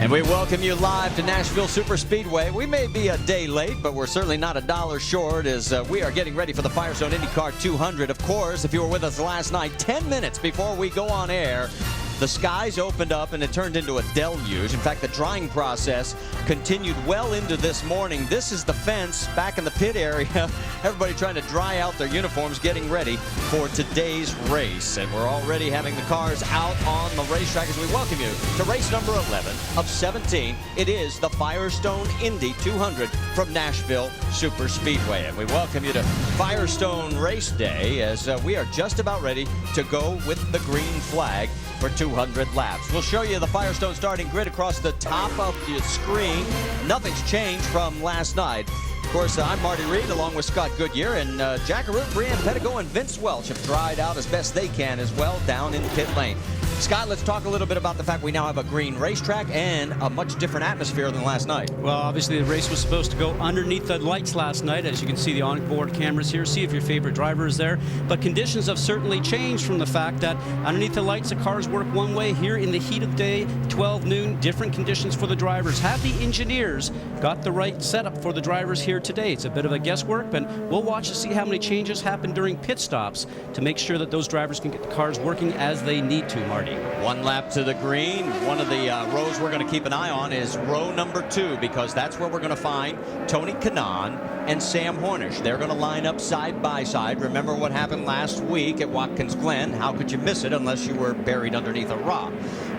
And we welcome you live to Nashville Superspeedway. We may be a day late, but we're certainly not a dollar short as we are getting ready for the Firestone Indycar 200. Of course, if you were with us last night, 10 minutes before we go on air, the skies opened up and it turned into a deluge. In fact, the drying process continued well into this morning. This is the fence back in the pit area. Everybody trying to dry out their uniforms, getting ready for today's race. And we're already having the cars out on the racetrack as we welcome you to race number 11 of 17. It is the Firestone Indy 200 from Nashville Superspeedway. And we welcome you to Firestone Race Day as we are just about ready to go with the green flag for 200 laps. We'll show you the Firestone starting grid across the top of the screen. Nothing's changed from last night. Of course, I'm Marty Reed along with Scott Goodyear, and Jack Arute, Brianne Pettigo, and Vince Welch have dried out as best they can as well down in pit lane. Scott, let's talk a little bit about the fact we now have a green racetrack and a much different atmosphere than last night. Well, obviously the race was supposed to go underneath the lights last night. As you can see the onboard cameras here, see if your favorite driver is there. But conditions have certainly changed from the fact that underneath the lights the cars work one way. Here in the heat of the day, 12 noon, different conditions for the drivers. Have the engineers got the right setup for the drivers here today? It's a bit of a guesswork, but we'll watch to see how many changes happen during pit stops to make sure that those drivers can get the cars working as they need to, Marty. One lap to the green. One of the rows we're going to keep an eye on is row number 2, because that's where we're going to find Tony Kanaan and Sam Hornish. They're going to line up side by side. Remember what happened last week at Watkins Glen. How could you miss it unless you were buried underneath a rock?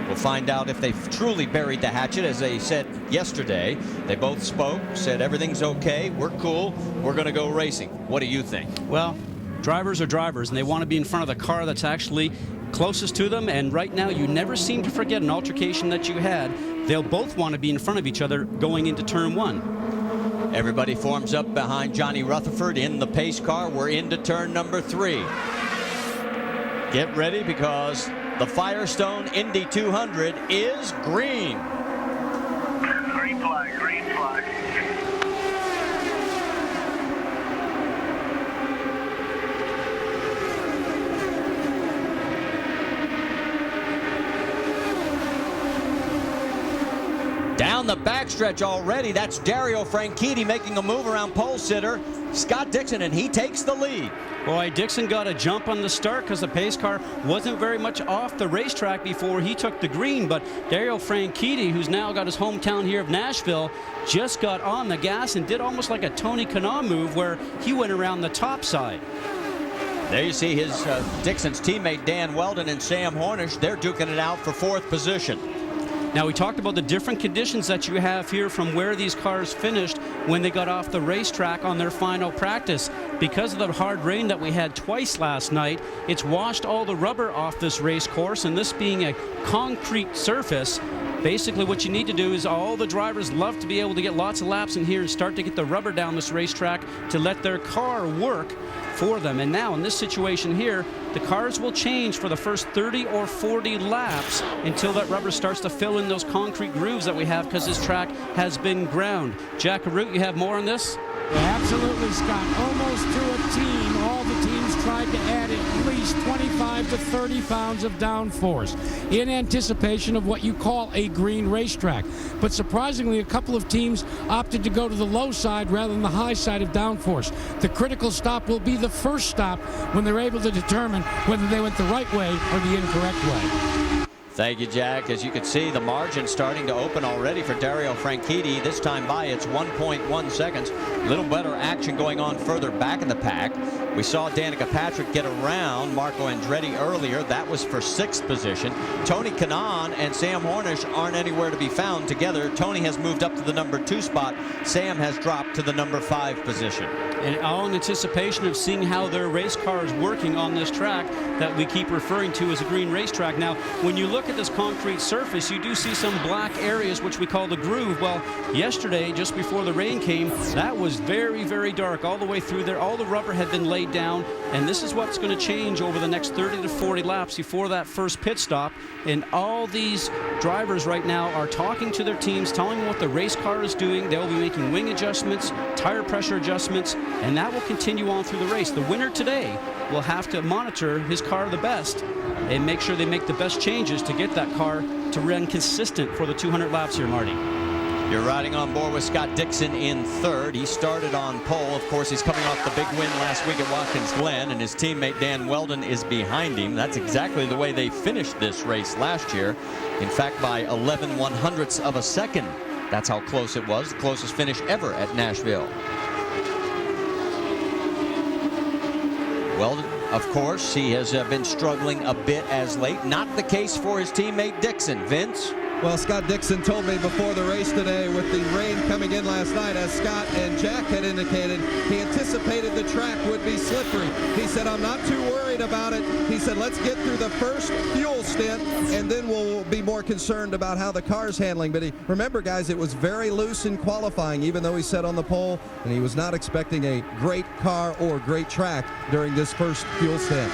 We'll find out if they've truly buried the hatchet. As they said yesterday, they both spoke, said everything's okay, we're cool, we're going to go racing. What do you think? Well, drivers are drivers, and they want to be in front of the car that's actually closest to them, and right now you never seem to forget an altercation that you had. They'll both want to be in front of each other going into turn 1. Everybody forms up behind Johnny Rutherford in the pace car. We're into turn number 3. Get ready, because the Firestone Indy 200 is green. Green flag, green flag. Down the backstretch already, that's Dario Franchitti making a move around pole sitter Scott Dixon, and he takes the lead. Boy, Dixon got a jump on the start because the pace car wasn't very much off the racetrack before he took the green, but Dario Franchitti, who's now got his hometown here of Nashville, just got on the gas and did almost like a Tony Kanaan move where he went around the top side. There you see his Dixon's teammate Dan Weldon and Sam Hornish. They're duking it out for 4th position. Now, we talked about the different conditions that you have here from where these cars finished when they got off the racetrack on their final practice. Because of the hard rain that we had twice last night, it's washed all the rubber off this race course, and this being a concrete surface, basically what you need to do is all the drivers love to be able to get lots of laps in here and start to get the rubber down this racetrack to let their car work for them. And now in this situation here, the cars will change for the first 30 or 40 laps until that rubber starts to fill in those concrete grooves that we have because this track has been ground. Jack Arute, you have more on this? Yeah, absolutely, Scott. Almost to a team. All the teams tried to add at least 25 to 30 pounds of downforce in anticipation of what you call a green racetrack. But surprisingly, a couple of teams opted to go to the low side rather than the high side of downforce. The critical stop will be the first stop when they're able to determine whether they went the right way or the incorrect way. Thank you, Jack. As you can see, the margin starting to open already for Dario Franchitti. This time by it's 1.1 seconds. A little better action going on further back in the pack. We saw Danica Patrick get around Marco Andretti earlier. That was for 6th position. Tony Kanaan and Sam Hornish aren't anywhere to be found together. Tony has moved up to the number 2 spot. Sam has dropped to the number 5 position. And all in anticipation of seeing how their race car is working on this track that we keep referring to as a green racetrack. Now, when you look at this concrete surface, you do see some black areas, which we call the groove. Well, yesterday, just before the rain came, that was very, very dark all the way through there. All the rubber had been laid down, and this is what's going to change over the next 30 to 40 laps before that first pit stop. And all these drivers right now are talking to their teams, telling them what the race car is doing. They'll be making wing adjustments, tire pressure adjustments, and that will continue on through the race. The winner today will have to monitor his car the best and make sure they make the best changes to get that car to run consistent for the 200 laps here, Marty. You're riding on board with Scott Dixon in third. He started on pole. Of course, he's coming off the big win last week at Watkins Glen, and his teammate Dan Weldon is behind him. That's exactly the way they finished this race last year. In fact, by 11/100ths of a second. That's how close it was. The closest finish ever at Nashville. Weldon, of course, he has been struggling a bit as late. Not the case for his teammate Dixon. Vince? Well, Scott Dixon told me before the race today, with the rain coming in last night, as Scott and Jack had indicated, he anticipated the track would be slippery. He said, I'm not too worried about it. He said, let's get through the first fuel stint, and then we'll be more concerned about how the car's handling. But remember, guys, it was very loose in qualifying, even though he sat on the pole, and he was not expecting a great car or great track during this first fuel stint.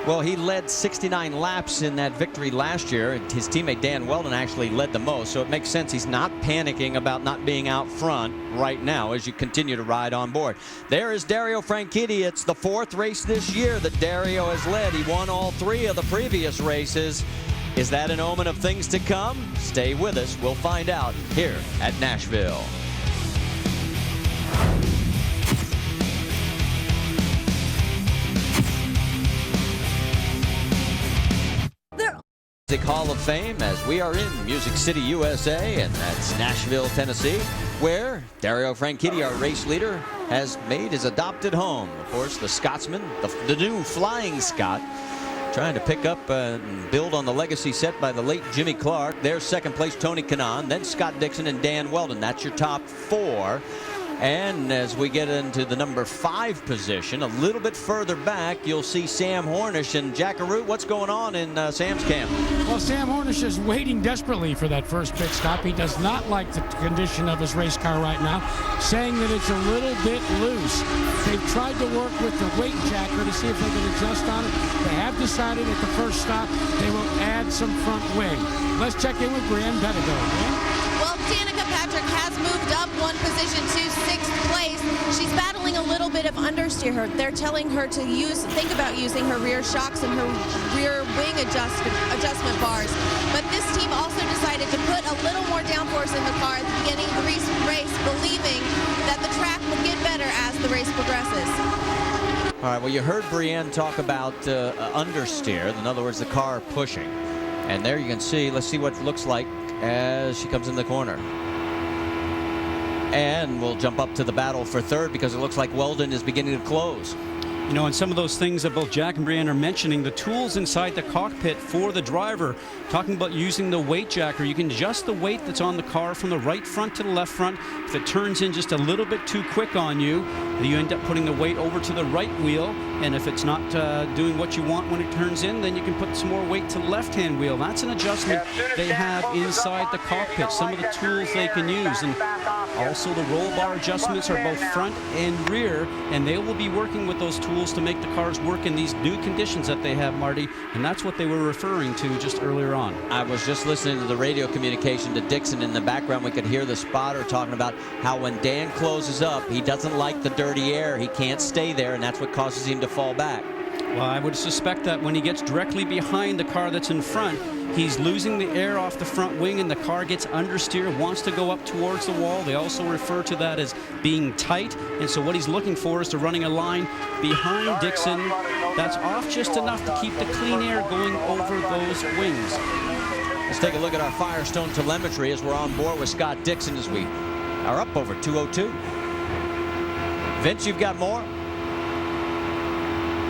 Well, he led 69 laps in that victory last year. His teammate Dan Weldon actually led the most, so it makes sense he's not panicking about not being out front right now as you continue to ride on board. There is Dario Franchitti. It's the fourth race this year that Dario has led. He won all three of the previous races. Is that an omen of things to come? Stay with us. We'll find out here at Nashville. Music Hall of Fame, as we are in Music City, USA, and that's Nashville, Tennessee, where Dario Franchitti, our race leader, has made his adopted home. Of course, the Scotsman, the new Flying Scot, trying to pick up and build on the legacy set by the late Jimmy Clark. There's second place Tony Kanaan, then Scott Dixon and Dan Weldon. That's your top four. And as we get into the number 5 position, a little bit further back, you'll see Sam Hornish. And Jack Arute, what's going on in Sam's camp? Well, Sam Hornish is waiting desperately for that first pit stop. He does not like the condition of his race car right now, saying that it's a little bit loose. They've tried to work with the weight jacker to see if they can adjust on it. They have decided at the first stop they will add some front wing. Let's check in with Brianne Bettigo. Well, Danica Patrick has moved up one position to 6th place. She's battling a little bit of understeer. They're telling her to think about using her rear shocks and her rear wing adjustment bars. But this team also decided to put a little more downforce in the car at the beginning of the race, believing that the track would get better as the race progresses. All right, well, you heard Brianne talk about understeer, in other words, the car pushing. And there you can see, let's see what it looks like as she comes in the corner. And we'll jump up to the battle for third because it looks like Weldon is beginning to close. You know, and some of those things that both Jack and Brianne are mentioning, the tools inside the cockpit for the driver, talking about using the weight jacker. You can adjust the weight that's on the car from the right front to the left front. If it turns in just a little bit too quick on you, you end up putting the weight over to the right wheel. And if it's not doing what you want when it turns in, then you can put some more weight to the left-hand wheel. That's an adjustment they have inside the cockpit, some of the tools they can use. And also the roll bar adjustments are both front and rear, and they will be working with those tools to make the cars work in these new conditions that they have, Marty, and that's what they were referring to just earlier on. I was just listening to the radio communication to Dixon in the background. We could hear the spotter talking about how when Dan closes up, he doesn't like the dirty air. He can't stay there, and that's what causes him to fall back. Well, I would suspect that when he gets directly behind the car that's in front, he's losing the air off the front wing and the car gets understeer, wants to go up towards the wall. They also refer to that as being tight. And so what he's looking for is to running a line behind Dixon that's off just enough to keep the clean air going over those wings. Let's take a look at our Firestone telemetry as we're on board with Scott Dixon as we are up over 202. Vince, you've got more?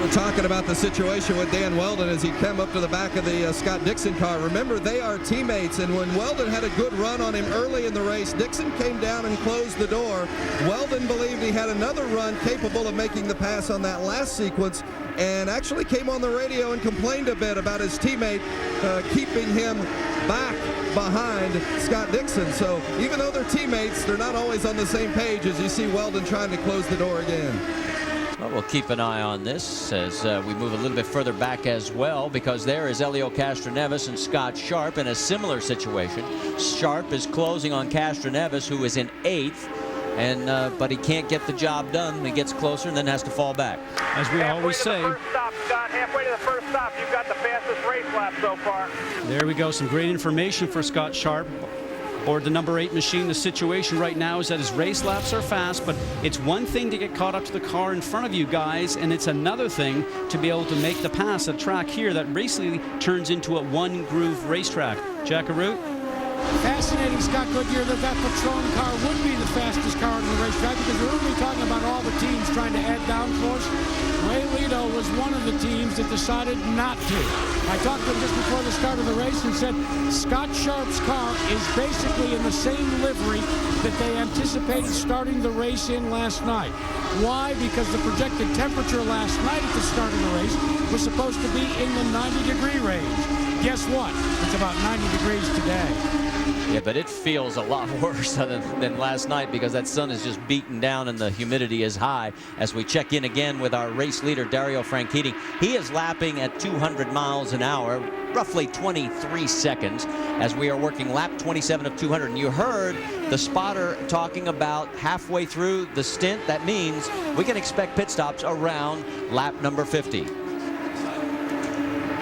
We're talking about the situation with Dan Weldon as he came up to the back of the Scott Dixon car. Remember, they are teammates, and when Weldon had a good run on him early in the race, Dixon came down and closed the door. Weldon believed he had another run capable of making the pass on that last sequence, and actually came on the radio and complained a bit about his teammate keeping him back behind Scott Dixon. So even though they're teammates, they're not always on the same page as you see Weldon trying to close the door again. Well, we'll keep an eye on this as we move a little bit further back as well, because there is Elio Castroneves and Scott Sharp in a similar situation. Sharp is closing on Castroneves, who is in 8th. but he can't get the job done. He gets closer and then has to fall back. As we always say. First stop, Scott. Halfway to the first stop, you've got the fastest race lap so far. There we go. Some great information for Scott Sharp. Or the number 8 machine. The situation right now is that his race laps are fast, but it's one thing to get caught up to the car in front of you guys, and it's another thing to be able to make the pass. A track here that basically turns into a one-groove racetrack. Jackaroo? Fascinating, Scott Goodyear, that Patron car would be the fastest car on the racetrack because we're only talking about all the teams trying to add downforce. Ray Lito was one of the teams that decided not to. I talked to him just before the start of the race and said Scott Sharp's car is basically in the same livery that they anticipated starting the race in last night. Why? Because the projected temperature last night at the start of the race was supposed to be in the 90-degree range. Guess what? It's about 90 degrees today. Yeah, but it feels a lot worse than last night because that sun is just beaten down and the humidity is high. As we check in again with our race leader, Dario Franchitti, he is lapping at 200 miles an hour, roughly 23 seconds, as we are working lap 27 of 200. And you heard the spotter talking about halfway through the stint. That means we can expect pit stops around lap number 50.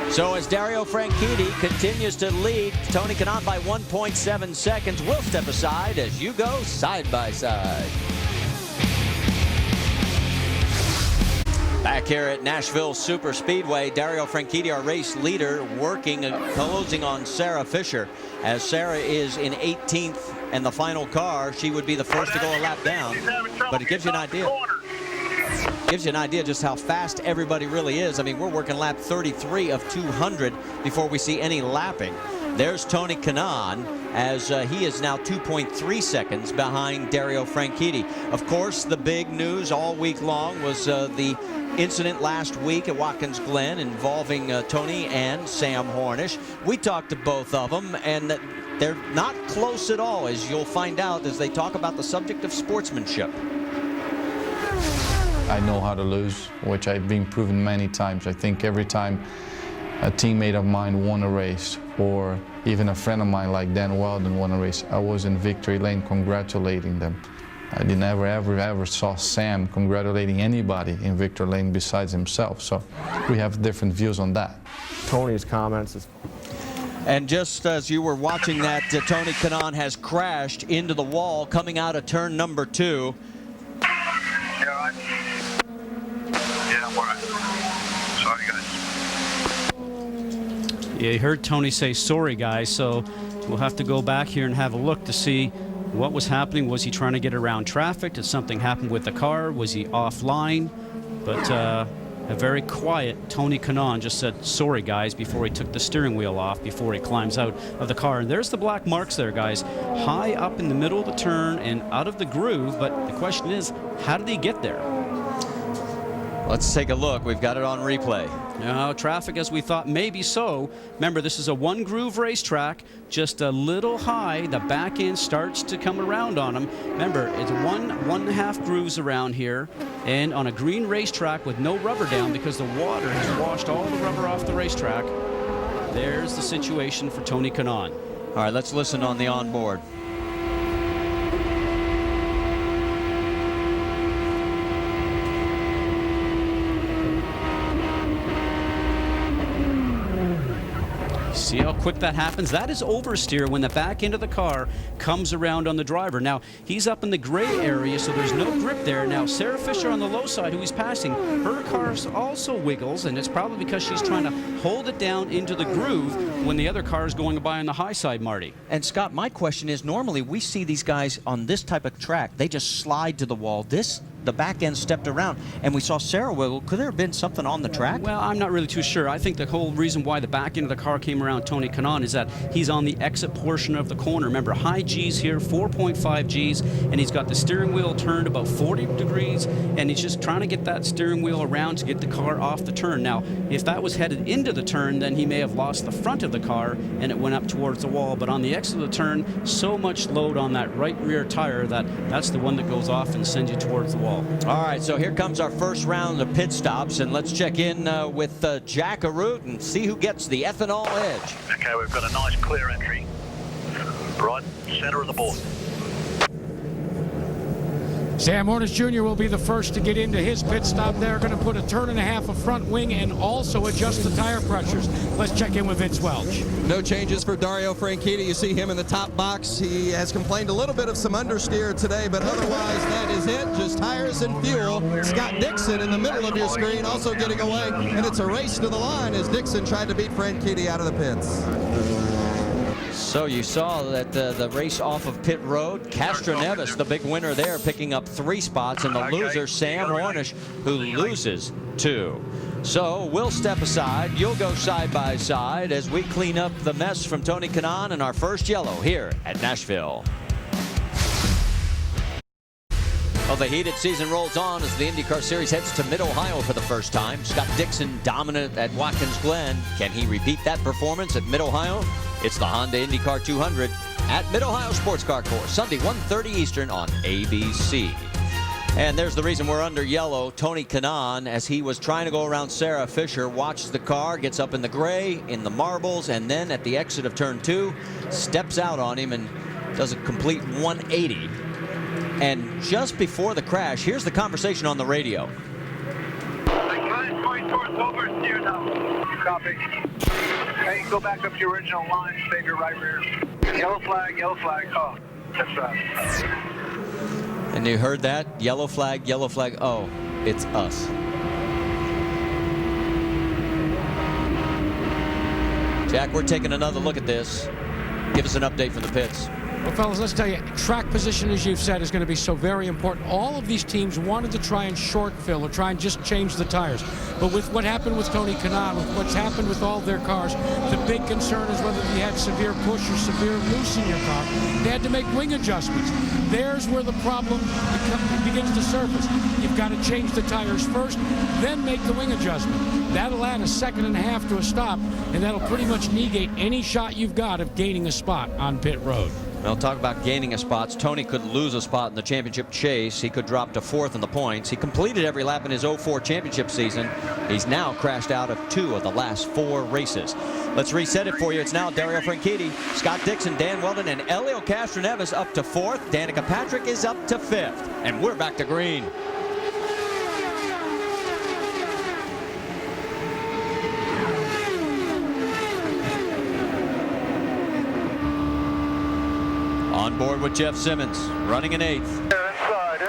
So as Dario Franchitti continues to lead Tony Kanaan by 1.7 seconds, we'll step aside as you go side by side. Back here at Nashville Super Speedway, Dario Franchitti, our race leader, closing on Sarah Fisher. As Sarah is in 18th and the final car, she would be the first to go a lap down. But it gives you an idea. Gives you an idea just how fast everybody really is. I mean, we're working lap 33 of 200 before we see any lapping. There's Tony Kanaan as he is now 2.3 seconds behind Dario Franchitti. Of course, the big news all week long was the incident last week at Watkins Glen involving Tony and Sam Hornish. We talked to both of them, and they're not close at all, as you'll find out as they talk about the subject of sportsmanship. I know how to lose, which I've been proven many times. I think every time a teammate of mine won a race, or even a friend of mine like Dan Weldon won a race, I was in victory lane congratulating them. I never, ever saw Sam congratulating anybody in victory lane besides himself. So we have different views on that. Tony's comments is. And just as you were watching that, Tony Kanaan has crashed into the wall coming out of turn number 2. Yeah, right. Yeah, I'm all right. Sorry, guys. Yeah, you heard Tony say sorry, guys, so we'll have to go back here and have a look to see what was happening. Was he trying to get around traffic? Did something happen with the car? Was he offline? But a very quiet Tony Kanaan just said sorry, guys, before he took the steering wheel off, before he climbs out of the car. And there's the black marks there, guys, high up in the middle of the turn and out of the groove. But the question is, how did he get there? Let's take a look. We've got it on replay. No, traffic as we thought, maybe so. Remember, this is a one-groove racetrack, just a little high. The back end starts to come around on him. Remember, it's one and a half grooves around here, and on a green racetrack with no rubber down because the water has washed all the rubber off the racetrack. There's the situation for Tony Kanaan. All right, let's listen on the onboard. See how quick that happens? That is oversteer when the back end of the car comes around on the driver. Now, he's up in the gray area, so there's no grip there. Now, Sarah Fisher on the low side, who he's passing, her car also wiggles, and it's probably because she's trying to hold it down into the groove when the other car is going by on the high side, Marty. And, Scott, my question is, normally we see these guys on this type of track, they just slide to the wall. The back end stepped around, and we saw Sarah wiggle. Could there have been something on the track? Well, I'm not really too sure. I think the whole reason why the back end of the car came around Tony Kanaan is that he's on the exit portion of the corner. Remember, high G's here, 4.5 G's, and he's got the steering wheel turned about 40 degrees, and he's just trying to get that steering wheel around to get the car off the turn. Now, if that was headed into the turn, then he may have lost the front of the car, and it went up towards the wall. But on the exit of the turn, so much load on that right rear tire that's the one that goes off and sends you towards the wall. All right, so here comes our first round of pit stops, and let's check in with Jack Arute and see who gets the ethanol edge. Okay, we've got a nice clear entry. Right center of the board. Sam Hornish Jr. will be the first to get into his pit stop. They're going to put a turn and a half of front wing and also adjust the tire pressures. Let's check in with Vince Welch. No changes for Dario Franchitti. You see him in the top box. He has complained a little bit of some understeer today, but otherwise that is it. Just tires and fuel. Scott Dixon in the middle of your screen also getting away, and it's a race to the line as Dixon tried to beat Franchitti out of the pits. So you saw that the race off of pit road, Castroneves, the big winner there, picking up 3 spots, and the loser, Sam Hornish, who loses 2. So we'll step aside. You'll go side by side as we clean up the mess from Tony Kanaan and our first yellow here at Nashville. Well, the heated season rolls on as the Indycar Series heads to Mid-Ohio for the first time. Scott Dixon dominant at Watkins Glen. Can he repeat that performance at Mid-Ohio? It's the Honda Indycar 200 at Mid-Ohio Sports Car Course, Sunday 1:30 Eastern on ABC. And there's the reason we're under yellow. Tony Kanaan, as he was trying to go around Sarah Fisher, watches the car, gets up in the gray, in the marbles, and then at the exit of turn 2, steps out on him and does a complete 180. And just before the crash, here's the conversation on the radio. Going towards oversteer now. Copy. Hey, go back up to your original line, save your right rear. Yellow flag, yellow flag. Oh, that's right. And you heard that? Yellow flag, yellow flag. Oh, it's us. Jack, we're taking another look at this. Give us an update from the pits. Well, fellas, let's tell you, track position, as you've said, is going to be so very important. All of these teams wanted to try and short fill or try and just change the tires. But with what happened with Tony Kanaan, with what's happened with all their cars, the big concern is whether you had severe push or severe loose in your car. They had to make wing adjustments. There's where the problem begins to surface. You've got to change the tires first, then make the wing adjustment. That'll add a second and a half to a stop, and that'll pretty much negate any shot you've got of gaining a spot on pit road. Well, talk about gaining a spot. Tony could lose a spot in the championship chase. He could drop to 4th in the points. He completed every lap in his 04 championship season. He's now crashed out of 2 of the last 4 races. Let's reset it for you. It's now Dario Franchitti, Scott Dixon, Dan Weldon, and Elio Castroneves up to 4th. Danica Patrick is up to 5th. And we're back to green. On board with Jeff Simmons, running in 8th. Inside.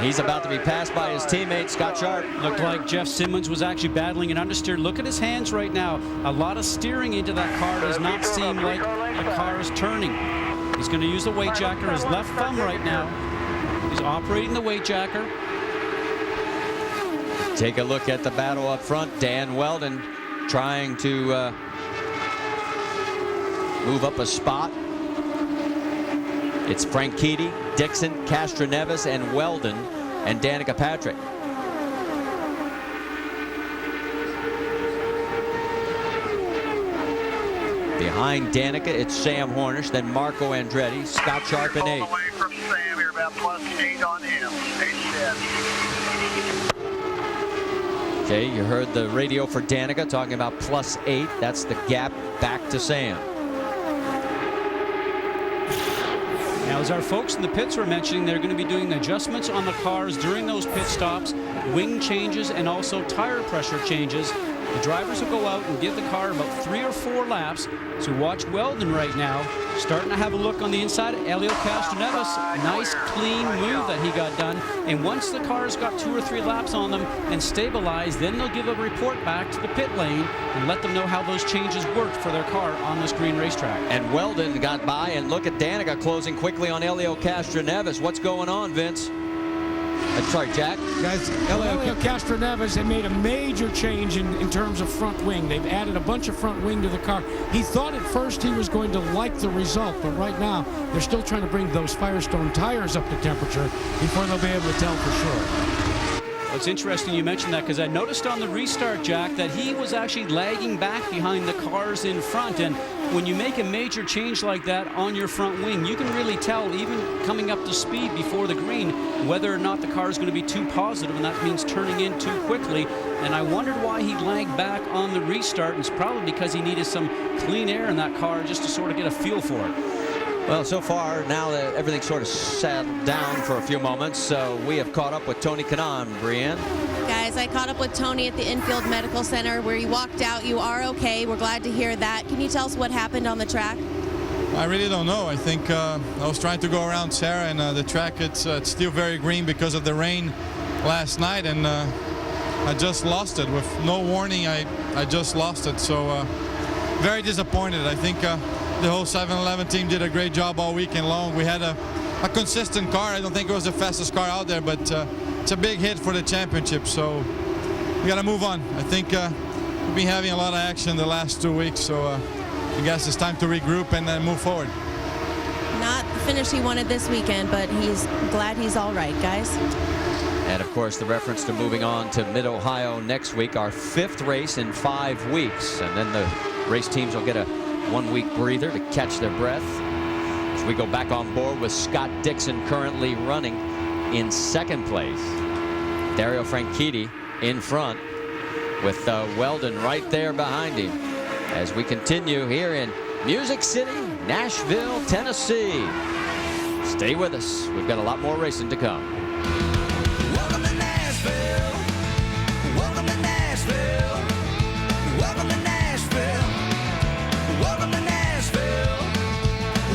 He's about to be passed by his teammate, Scott Sharp. Looked like Jeff Simmons was actually battling an understeer. Look at his hands right now. A lot of steering into that car. Does not seem like the car is turning. He's going to use the weight jacker, his left thumb right now. He's operating the weight jacker. Take a look at the battle up front. Dan Weldon trying to move up a spot. It's Franchitti, Dixon, Castroneves, and Weldon, and Danica Patrick. Behind Danica, it's Sam Hornish, then Marco Andretti, Scott Sharp in 8th. Away from Sam, you're about +8 on him. 8 Okay, you heard the radio for Danica talking about +8. That's the gap back to Sam. Now, as our folks in the pits were mentioning, they're going to be doing adjustments on the cars during those pit stops, wing changes, and also tire pressure changes. The drivers will go out and give the car about 3 or 4 laps. So watch Weldon right now, starting to have a look on the inside. Elio Castroneves, nice clean move that he got done. And once the car's got 2 or 3 laps on them and stabilized, then they'll give a report back to the pit lane and let them know how those changes worked for their car on this green racetrack. And Weldon got by, and look at Danica closing quickly on Elio Castroneves. What's going on, Vince? Sorry, Jack. Guys, Elio Castroneves had made a major change in terms of front wing. They've added a bunch of front wing to the car. He thought at first he was going to like the result, but right now they're still trying to bring those Firestone tires up to temperature before they'll be able to tell for sure. Well, it's interesting you mentioned that, because I noticed on the restart, Jack, that he was actually lagging back behind the cars in front. And when you make a major change like that on your front wing, you can really tell, even coming up to speed before the green, whether or not the car is going to be too positive, and that means turning in too quickly. And I wondered why he lagged back on the restart, and it's probably because he needed some clean air in that car just to sort of get a feel for it. Well, so far, now that everything's sort of settled down for a few moments, so we have caught up with Tony Kanaan. Brianne? Guys, I caught up with Tony at the Infield Medical Center where he walked out. You are okay. We're glad to hear that. Can you tell us what happened on the track? I really don't know. I think I was trying to go around Sarah, and the track, it's still very green because of the rain last night, and I just lost it. With no warning, I just lost it. So very disappointed. I think the whole 7-Eleven team did a great job all weekend long. We had a consistent car. I don't think it was the fastest car out there, but it's a big hit for the championship. So we got to move on. I think we've been having a lot of action the last 2 weeks. So I guess it's time to regroup and then move forward. Not the finish he wanted this weekend, but he's glad he's all right, guys. And, of course, the reference to moving on to Mid-Ohio next week, our 5th race in 5 weeks. And then the race teams will get a 1-week breather to catch their breath as we go back on board with Scott Dixon currently running in 2nd place. Dario Franchitti in front with Weldon right there behind him as we continue here in Music City, Nashville, Tennessee. Stay with us. We've got a lot more racing to come. Welcome to Nashville. Welcome to Nashville. Welcome to Nashville. Welcome to Nashville.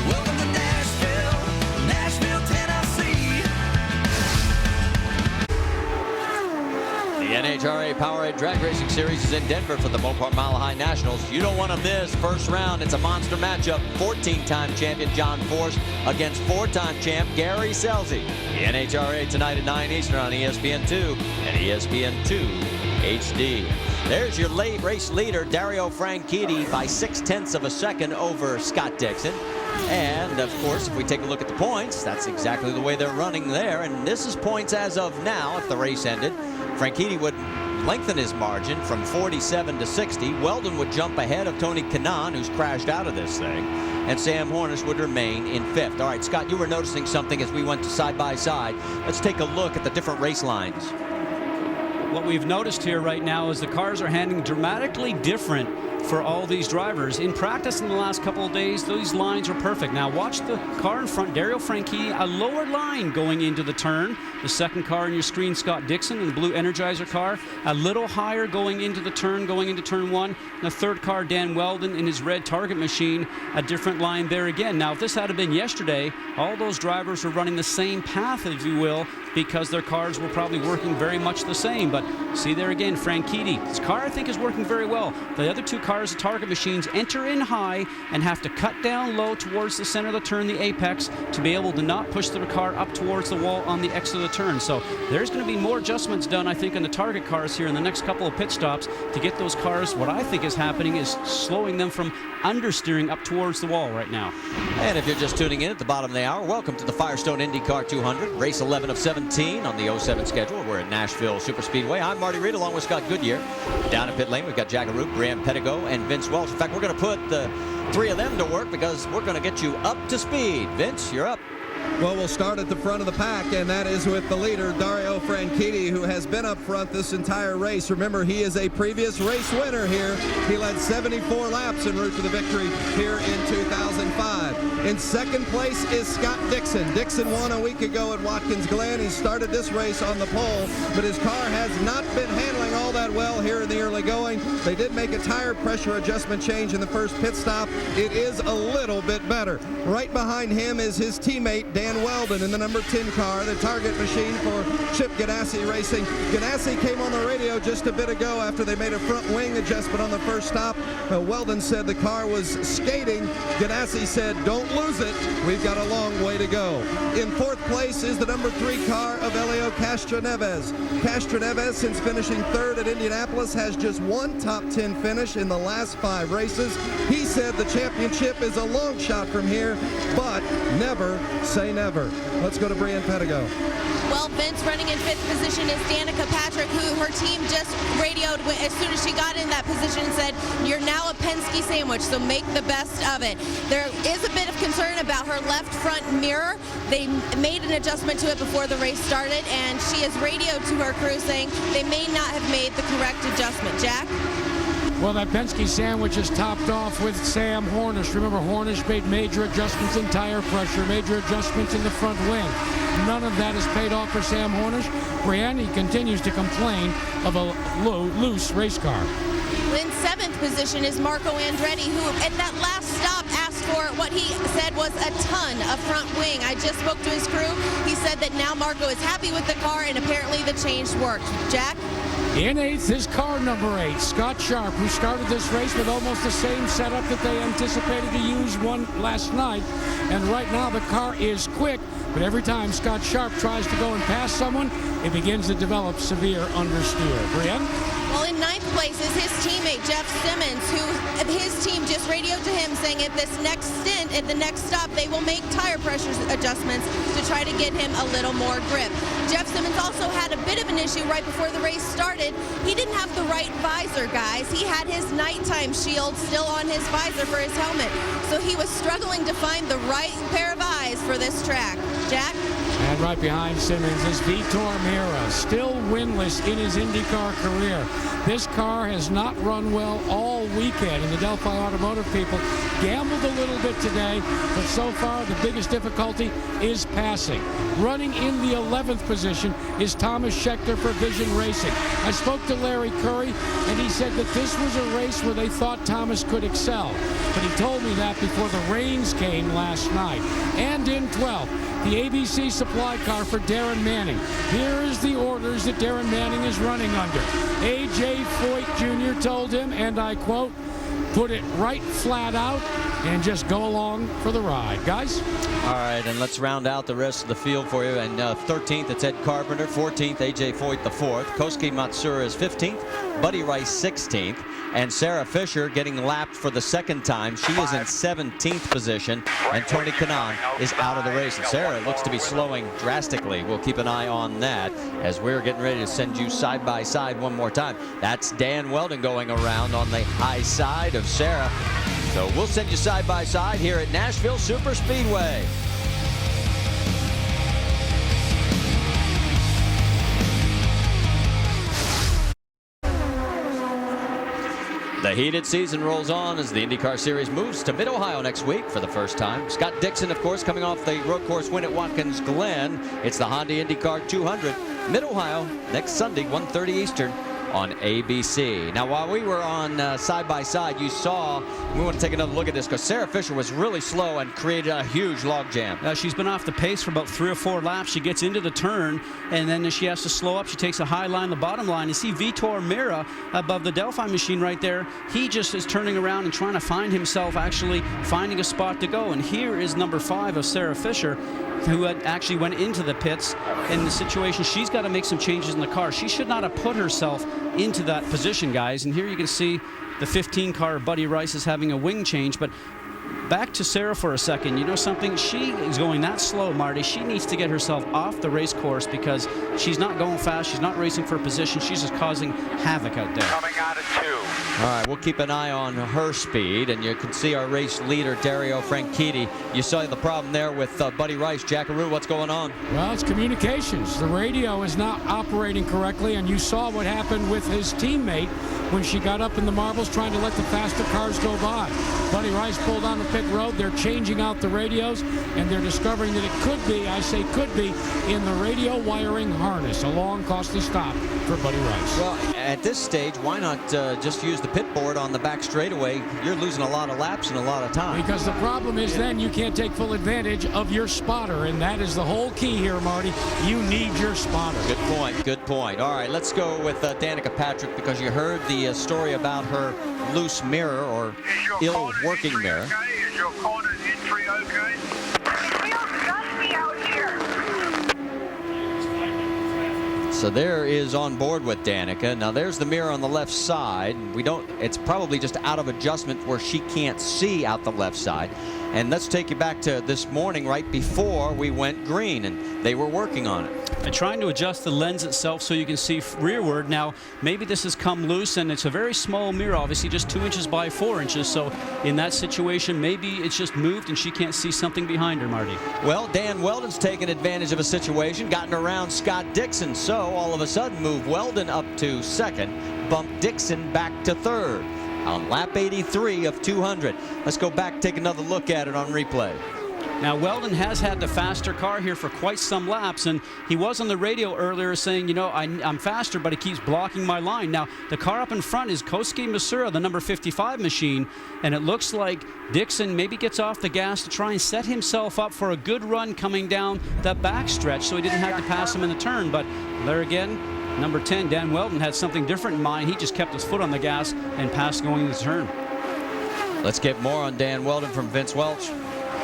Welcome to Nashville. Nashville, Tennessee. The NHRA Powerade Drag Racing Series is in Denver for the Mopar Mile High Nationals. You don't want to miss first round. It's a monster matchup. 14-time champion John Force against 4-time champ Gary Scelzi. The NHRA tonight at 9 Eastern on ESPN2 and ESPN2 HD. There's your late race leader, Dario Franchitti, by 0.6 of a second over Scott Dixon. And, of course, if we take a look at the points, that's exactly the way they're running there. And this is points as of now. If the race ended, Franchitti would lengthen his margin from 47 to 60. Weldon would jump ahead of Tony Kanaan, who's crashed out of this thing. And Sam Hornish would remain in 5th. All right, Scott, you were noticing something as we went to side by side. Let's take a look at the different race lines. What we've noticed here right now is the cars are handling dramatically different for all these drivers. In practice in the last couple of days, those lines are perfect. Now watch the car in front, Dario Franchitti, a lower line going into the turn. The 2nd car on your screen, Scott Dixon, in the blue Energizer car, a little higher going into the turn, going into turn 1. And the 3rd car, Dan Weldon, in his red Target machine, a different line there again. Now if this had been yesterday, all those drivers were running the same path, if you will, because their cars were probably working very much the same. But see there again, Franchitti. His car, I think, is working very well. The other 2 cars, the Target machines, enter in high and have to cut down low towards the center of the turn, the apex, to be able to not push their car up towards the wall on the exit of the turn. So there's going to be more adjustments done, I think, in the Target cars here in the next couple of pit stops to get those cars. What I think is happening is slowing them from understeering up towards the wall right now. And if you're just tuning in at the bottom of the hour, welcome to the Firestone Indycar 200, race 11 of 17 on the 07 schedule. We're at Nashville Superspeedway. I'm Marty Reed along with Scott Goodyear. Down in pit lane, we've got Jack Arute, Brianne Pettigo, and Vince Welch. In fact, we're going to put the 3 of them to work because we're going to get you up to speed. Vince, you're up. Well, we'll start at the front of the pack, and that is with the leader, Dario Franchitti, who has been up front this entire race. Remember, he is a previous race winner here. He led 74 laps en route to the victory here in 2005. In 2nd place is Scott Dixon. Dixon won a week ago at Watkins Glen. He started this race on the pole, but his car has not been handling all that well here in the early going. They did make a tire pressure adjustment change in the first pit stop. It is a little bit better. Right behind him is his teammate, Dan Weldon, in the number 10 car, the Target machine for Chip Ganassi Racing. Ganassi came on the radio just a bit ago after they made a front wing adjustment on the first stop. Weldon said the car was skating. Ganassi said, don't lose it. We've got a long way to go. In 4th place is the number 3 car of Helio Castroneves. Castroneves, since finishing 3rd at Indianapolis, has just 1 top 10 finish in the last 5 races. He said the championship is a long shot from here, but never say never. Let's go to Brianne Pettigo. Well, Vince, running in 5th position is Danica Patrick, who her team just radioed as soon as she got in that position and said, you're now a Penske sandwich, so make the best of it. There is a bit of concern about her left front mirror. They made an adjustment to it before the race started, and she has radioed to her crew saying they may not have made the correct adjustment. Jack? Well, that Penske sandwich is topped off with Sam Hornish. Remember, Hornish made major adjustments in tire pressure, major adjustments in the front wing. None of that has paid off for Sam Hornish. Brianne, he continues to complain of a loose race car. In 7th position is Marco Andretti, who at that last stop asked for what he said was a ton of front wing. I just spoke to his crew. He said that now Marco is happy with the car, and apparently the change worked. Jack? In 8th is car number 8, Scott Sharp, who started this race with almost the same setup that they anticipated to use last night. And right now the car is quick, but every time Scott Sharp tries to go and pass someone, it begins to develop severe understeer. Brianne? Well, in 9th place is his teammate, Jeff Simmons, who his team just radioed to him saying at this next stint, at the next stop, they will make tire pressure adjustments to try to get him a little more grip. Jeff Simmons also had a bit of an issue right before the race started. He didn't have the right visor, guys. He had his nighttime shield still on his visor for his helmet. So he was struggling to find the right pair of eyes for this track. Jack? And right behind Simmons is Vitor Meira, still winless in his IndyCar career. This car has not run well all weekend, and the Delphi Automotive people gambled a little bit today, but so far the biggest difficulty is passing. Running in the 11th position is Thomas Schechter for Vision Racing. I spoke to Larry Curry, and he said that this was a race where they thought Thomas could excel, but he told me that before the rains came last night. And in 12th, the ABC supply car for Darren Manning. Here is the orders that Darren Manning is running under. A.J. Foyt Jr. told him, and I quote, "Put it right flat out and just go along for the ride." Guys? All right, and let's round out the rest of the field for you. And 13th, it's Ed Carpenter. 14th, A.J. Foyt the 4th. Kosuke Matsura is 15th. Buddy Rice 16th. And Sarah Fisher getting lapped for the second time. She is in 17th position. And Tony Kanaan is out of the race. And Sarah looks to be slowing drastically. We'll keep an eye on that as we're getting ready to send you side by side one more time. That's Dan Weldon going around on the high side of Sarah. So we'll send you side by side here at Nashville Super Speedway. The heated season rolls on as the IndyCar Series moves to Mid-Ohio next week for the first time. Scott Dixon, of course, coming off the road course win at Watkins Glen. It's the Honda IndyCar 200. Mid-Ohio next Sunday, 1:30 Eastern on ABC. Now, while we were on side by side, you saw, we want to take another look at this because Sarah Fisher was really slow and created a huge log jam. She's been off the pace for about 3 or 4 laps. She gets into the turn, and then she has to slow up. She takes a high line, the bottom line. You see Vitor Meira above the Delphi machine right there. He just is turning around and trying to find himself, actually finding a spot to go. And here is number 5 of Sarah Fisher, who had actually went into the pits. In the situation, she's got to make some changes in the car. She should not have put herself into that position, guys. And here you can see the 15 car, Buddy Rice, is having a wing change. But back to Sarah for a second. You know something? She is going that slow, Marty. She needs to get herself off the race course because she's not going fast. She's not racing for position. She's just causing havoc out there. Coming out of 2. All right, we'll keep an eye on her speed, and you can see our race leader, Dario Franchitti. You saw the problem there with Buddy Rice. Jackaroo, what's going on? Well, it's communications. The radio is not operating correctly, and you saw what happened with his teammate when she got up in the marbles trying to let the faster cars go by. Buddy Rice pulled on the pit road. They're changing out the radios, and they're discovering that it could be, I say could be, in the radio wiring harness. A long, costly stop for Buddy Rice. Well, at this stage, why not just use the pit board on the back straightaway? You're losing a lot of laps and a lot of time. Because the problem is then you can't take full advantage of your spotter, and that is the whole key here, Marty. You need your spotter. Good point. Good point. All right, let's go with Danica Patrick because you heard the story about her loose mirror or ill working mirror. Okay? Is your corner entry okay? It's real dusty out here. So there is on board with Danica. Now there's the mirror on the left side. It's probably just out of adjustment where she can't see out the left side. And let's take you back to this morning right before we went green, and they were working on it. And trying to adjust the lens itself so you can see rearward. Now, maybe this has come loose, and it's a very small mirror, obviously just 2 inches by 4 inches. So in that situation, maybe it's just moved and she can't see something behind her, Marty. Well, Dan Weldon's taken advantage of a situation, gotten around Scott Dixon. So all of a sudden, moved Weldon up to second, bumped Dixon back to third. on lap 83 of 200. Let's go back, take another look at it on replay. Now, Weldon has had the faster car here for quite some laps, and he was on the radio earlier saying, you know, I'm faster, but he keeps blocking my line. Now, the car up in front is Kosuke Masura, the number 55 machine, and it looks like Dixon maybe gets off the gas to try and set himself up for a good run coming down that back stretch so he didn't have to pass him in the turn. But there again, number 10, Dan Weldon, had something different in mind. He just kept his foot on the gas and passed going into the turn. Let's get more on Dan Weldon from Vince Welch.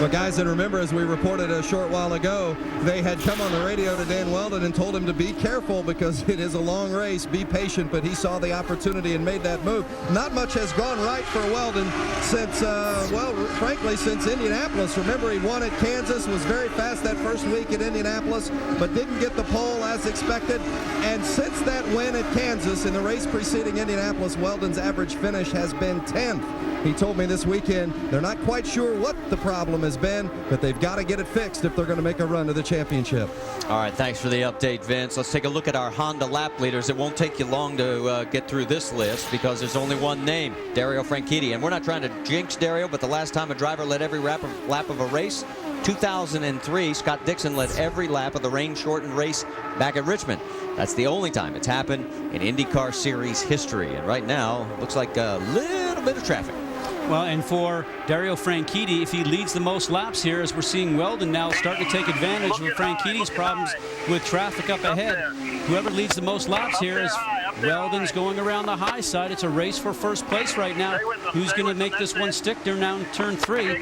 Well, guys, and remember, as we reported a short while ago, they had come on the radio to Dan Weldon and told him to be careful because it is a long race, be patient, but he saw the opportunity and made that move. Not much has gone right for Weldon since, well, frankly, since Indianapolis. Remember, he won at Kansas, was very fast that first week at Indianapolis, but didn't get the pole as expected. And since that win at Kansas in the race preceding Indianapolis, Weldon's average finish has been 10th. He told me this weekend they're not quite sure what the problem has been, but they've got to get it fixed if they're going to make a run to the championship. All right, thanks for the update, Vince. Let's take a look at our Honda lap leaders. It won't take you long to get through this list because there's only one name, Dario Franchitti. And we're not trying to jinx Dario, but the last time a driver led every lap of a race, 2003, Scott Dixon led every lap of the rain-shortened race back at Richmond. That's the only time it's happened in IndyCar Series history. And right now, looks like a little bit of traffic. Well, and for Dario Franchitti, if he leads the most laps here, as we're seeing Weldon now starting to take advantage of Franchitti's problems with traffic up ahead. Whoever leads the most laps here is Weldon's going around the high side. It's a race for first place right now. Who's going to make this one stick? They're now in turn 3.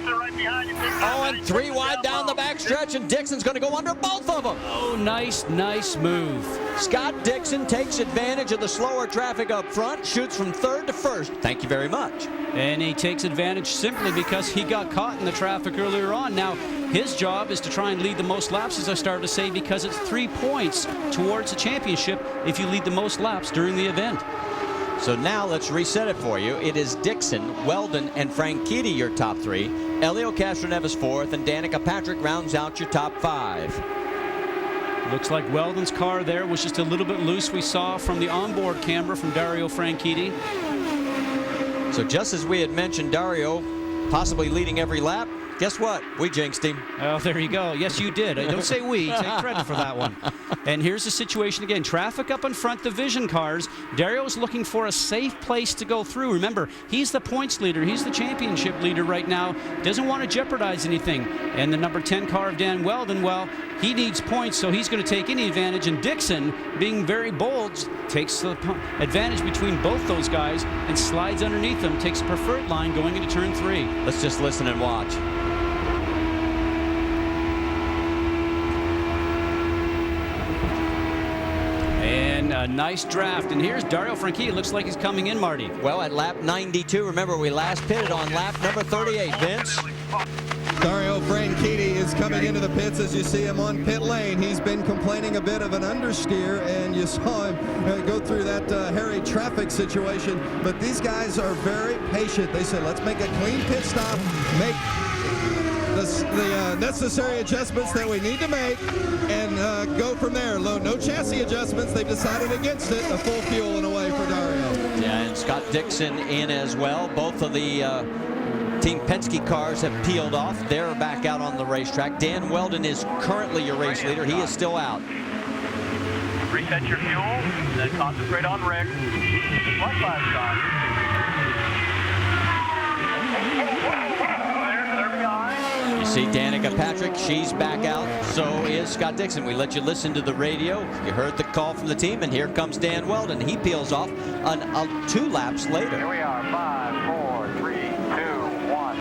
Oh, and 3 wide down the backstretch, and Dixon's going to go under both of them. Oh, nice move. Scott Dixon takes advantage of the slower traffic up front, shoots from 3rd to 1st. Thank you very much. And he takes advantage simply because he got caught in the traffic earlier on. Now, his job is to try and lead the most laps, as I started to say, because it's 3 points towards the championship if you lead the most laps during the event. So now let's reset it for you. It is Dixon, Weldon, and Franchitti your top 3. Helio Castroneves 4th, and Danica Patrick rounds out your top 5. Looks like Weldon's car there was just a little bit loose. We saw from the onboard camera from Dario Franchitti. So just as we had mentioned Dario possibly leading every lap, guess what? We jinxed him. Oh, there you go. Yes, you did. Don't say we. Take credit for that one. And here's the situation again. Traffic up in front, the vision cars. Dario's looking for a safe place to go through. Remember, he's the points leader. He's the championship leader right now. Doesn't want to jeopardize anything. And the number 10 car of Dan Weldon, well, he needs points, so he's going to take any advantage. And Dixon, being very bold, takes the advantage between both those guys and slides underneath them, takes a preferred line going into turn 3. Let's just listen and watch. And a nice draft. And here's Dario Franchitti. It looks like he's coming in, Marty. Well, at lap 92, remember we last pitted on lap number 38, Vince. Dario Franchitti is coming into the pits as you see him on pit lane. He's been complaining a bit of an understeer, and you saw him go through that hairy traffic situation. But these guys are very patient. They said, let's make a clean pit stop, make the necessary adjustments that we need to make, and go from there. No chassis adjustments. They've decided against it. A full fuel and away for Dario. Yeah, and Scott Dixon in as well. Both of the Team Penske cars have peeled off. They're back out on the racetrack. Dan Weldon is currently your race leader. He is still out. Reset your fuel, then concentrate on Rick. Just like last time. You see Danica Patrick, she's back out. So is Scott Dixon. We let you listen to the radio. You heard the call from the team, and here comes Dan Weldon. He peels off 2 laps later. Here we are, 5, 4, 3, 2, 1.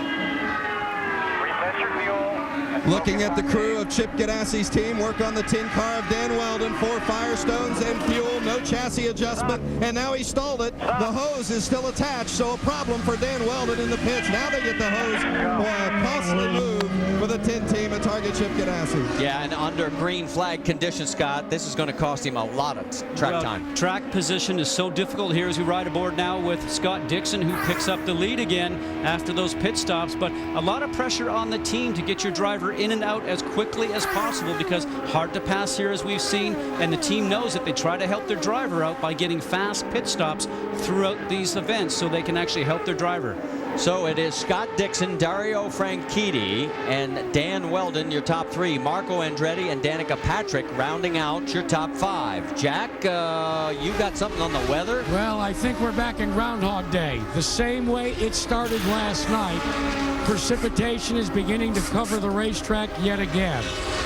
Reset your fuel. Looking at the crew of Chip Gadassi's team, work on the 10 car of Dan Weldon, 4 Firestones and fuel, no chassis adjustment, and now he stalled it. The hose is still attached, so a problem for Dan Weldon in the pits. Now they get the hose. Boy, a costly move for the 10 team at Target Chip Ganassi. Yeah, and under green flag conditions, Scott, this is going to cost him a lot of track time. Track position is so difficult here as we ride aboard now with Scott Dixon, who picks up the lead again after those pit stops. But a lot of pressure on the team to get your driver in and out as quickly as possible, because hard to pass here as we've seen, and the team knows that they try to help their driver out by getting fast pit stops throughout these events so they can actually help their driver. So it is Scott Dixon, Dario Franchitti, and Dan Weldon, your top three. Marco Andretti and Danica Patrick rounding out your top five. Jack, you got something on the weather? Well, I think we're back in Groundhog Day. The same way it started last night. Precipitation is beginning to cover the racetrack yet again.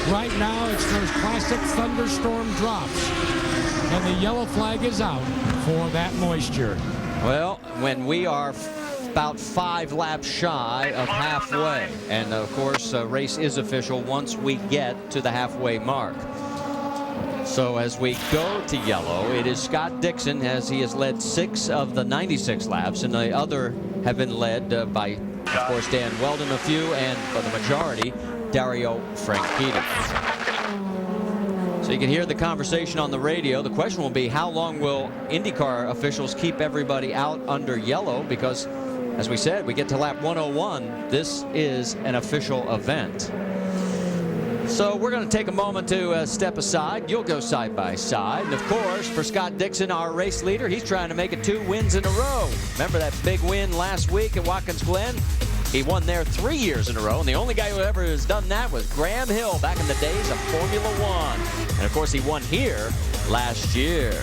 Right now, it's those classic thunderstorm drops. And the yellow flag is out for that moisture. Well, when we are about 5 laps shy of halfway, and of course race is official once we get to the halfway mark. So as we go to yellow, it is Scott Dixon, as he has led 6 of the 96 laps, and the other have been led by, of course, Dan Weldon a few, and for the majority, Dario Franchitti. So you can hear the conversation on the radio. The question will be, how long will IndyCar officials keep everybody out under yellow? Because, as we said, we get to lap 101. This is an official event. So we're going to take a moment to step aside. You'll go side by side. And, of course, for Scott Dixon, our race leader, he's trying to make it 2 wins in a row. Remember that big win last week at Watkins Glen? He won there 3 years in a row, and the only guy who ever has done that was Graham Hill back in the days of Formula One. And, of course, he won here last year.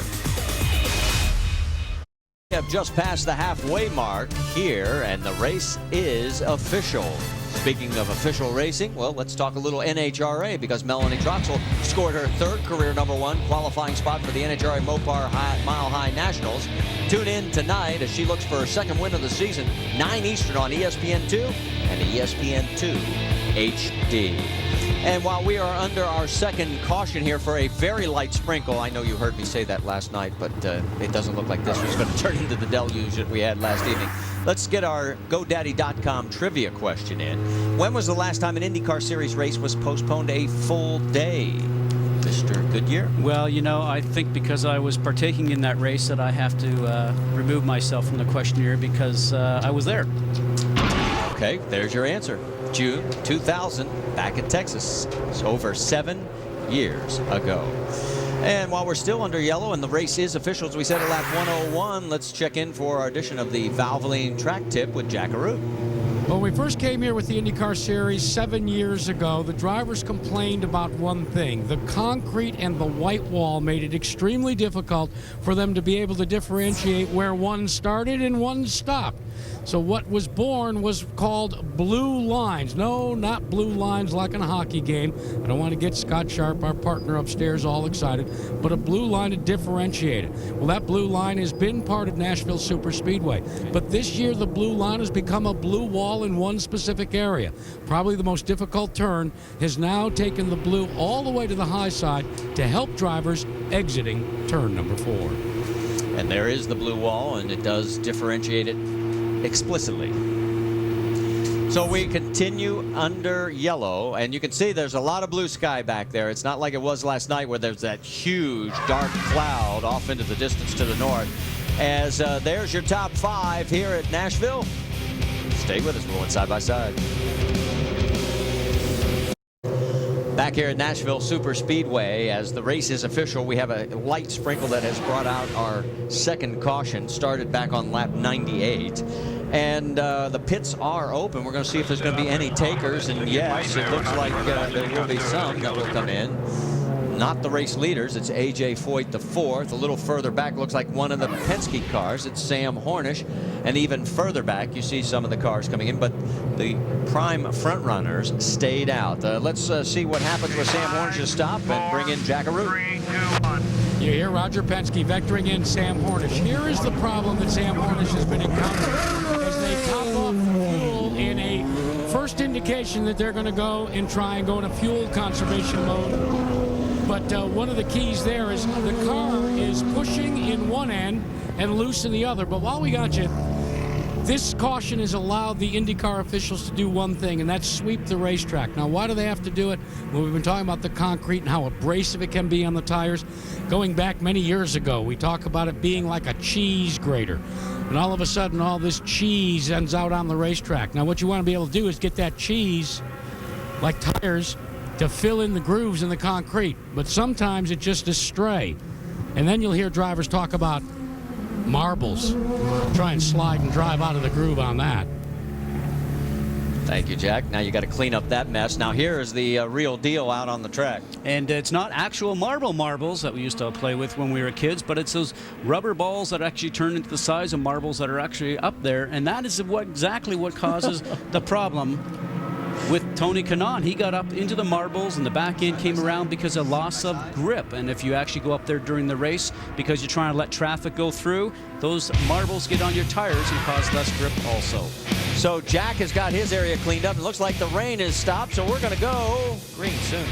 We have just passed the halfway mark here, and the race is official. Speaking of official racing, well, let's talk a little NHRA, because Melanie Troxel scored her 3rd career #1 qualifying spot for the NHRA Mopar Mile High Nationals. Tune in tonight as she looks for her 2nd win of the season, 9 Eastern on ESPN2 and ESPN2 HD. And while we are under our 2nd caution here for a very light sprinkle, I know you heard me say that last night, but it doesn't look like this was going to turn into the deluge that we had last evening. Let's get our GoDaddy.com trivia question in. When was the last time an IndyCar Series race was postponed a full day? Mr. Goodyear? Well, you know, I think because I was partaking in that race that I have to remove myself from the questionnaire, because I was there. Okay, there's your answer. June 2000, back in Texas. It's over 7 years ago. And while we're still under yellow and the race is official, as we said, at lap 101, let's check in for our edition of the Valvoline Track Tip with Jack Arute. When we first came here with the IndyCar Series 7 years ago, the drivers complained about one thing. The concrete and the white wall made it extremely difficult for them to be able to differentiate where one started and one stopped. So what was born was called blue lines. No, not blue lines like in a hockey game. I don't want to get Scott Sharp, our partner upstairs, all excited, but a blue line to differentiate it. Well, that blue line has been part of Nashville Superspeedway, but this year the blue line has become a blue wall in one specific area. Probably the most difficult turn has now taken the blue all the way to the high side to help drivers exiting turn number 4. And there is the blue wall, and it does differentiate it explicitly. So we continue under yellow, and you can see there's a lot of blue sky back there. It's not like it was last night where there's that huge dark cloud off into the distance to the north. As there's your top 5 here at Nashville. Stay with us. We're going side by side. Back here at Nashville Superspeedway, as the race is official, we have a light sprinkle that has brought out our 2nd caution, started back on lap 98. And the pits are open. We're going to see if there's going to be any takers. And yes, it looks like there will be some that will come in. Not the race leaders. It's A.J. Foyt, the 4th. A little further back looks like one of the Penske cars. It's Sam Hornish. And even further back, you see some of the cars coming in. But the prime front runners stayed out. Let's see what happens with Sam Hornish's stop and bring in Jack Arute. 3, 2, 1. You hear Roger Penske vectoring in Sam Hornish. Here is the problem that Sam Hornish has been encountering as they top off fuel in a first indication that they're going to go and try and go in a fuel conservation mode. But one of the keys there is the car is pushing in one end and loose in the other. But while we got you, This caution has allowed the IndyCar officials to do one thing, and that's sweep the racetrack. Now, why do they have to do it? Well, we've been talking about the concrete and how abrasive it can be on the tires. Going back many years ago, we talk about it being like a cheese grater. And all of a sudden, all this cheese ends out on the racetrack. Now, what you want to be able to do is get that cheese, like tires, to fill in the grooves in the concrete. But sometimes it just is stray. And then you'll hear drivers talk about marbles. Try and slide and drive out of the groove on that. Thank you, Jack. Now you got to clean up that mess. Now here is the real deal out on the track. And it's not actual marbles that we used to play with when we were kids, but it's those rubber balls that actually turn into the size of marbles that are actually up there. And that is exactly what causes the problem with Tony Kanaan. He got up into the marbles and the back end came around because of loss of grip. And if you actually go up there during the race because you're trying to let traffic go through, those marbles get on your tires and cause less grip also. So Jack has got his area cleaned up. It looks like the rain has stopped, so we're going to go green soon.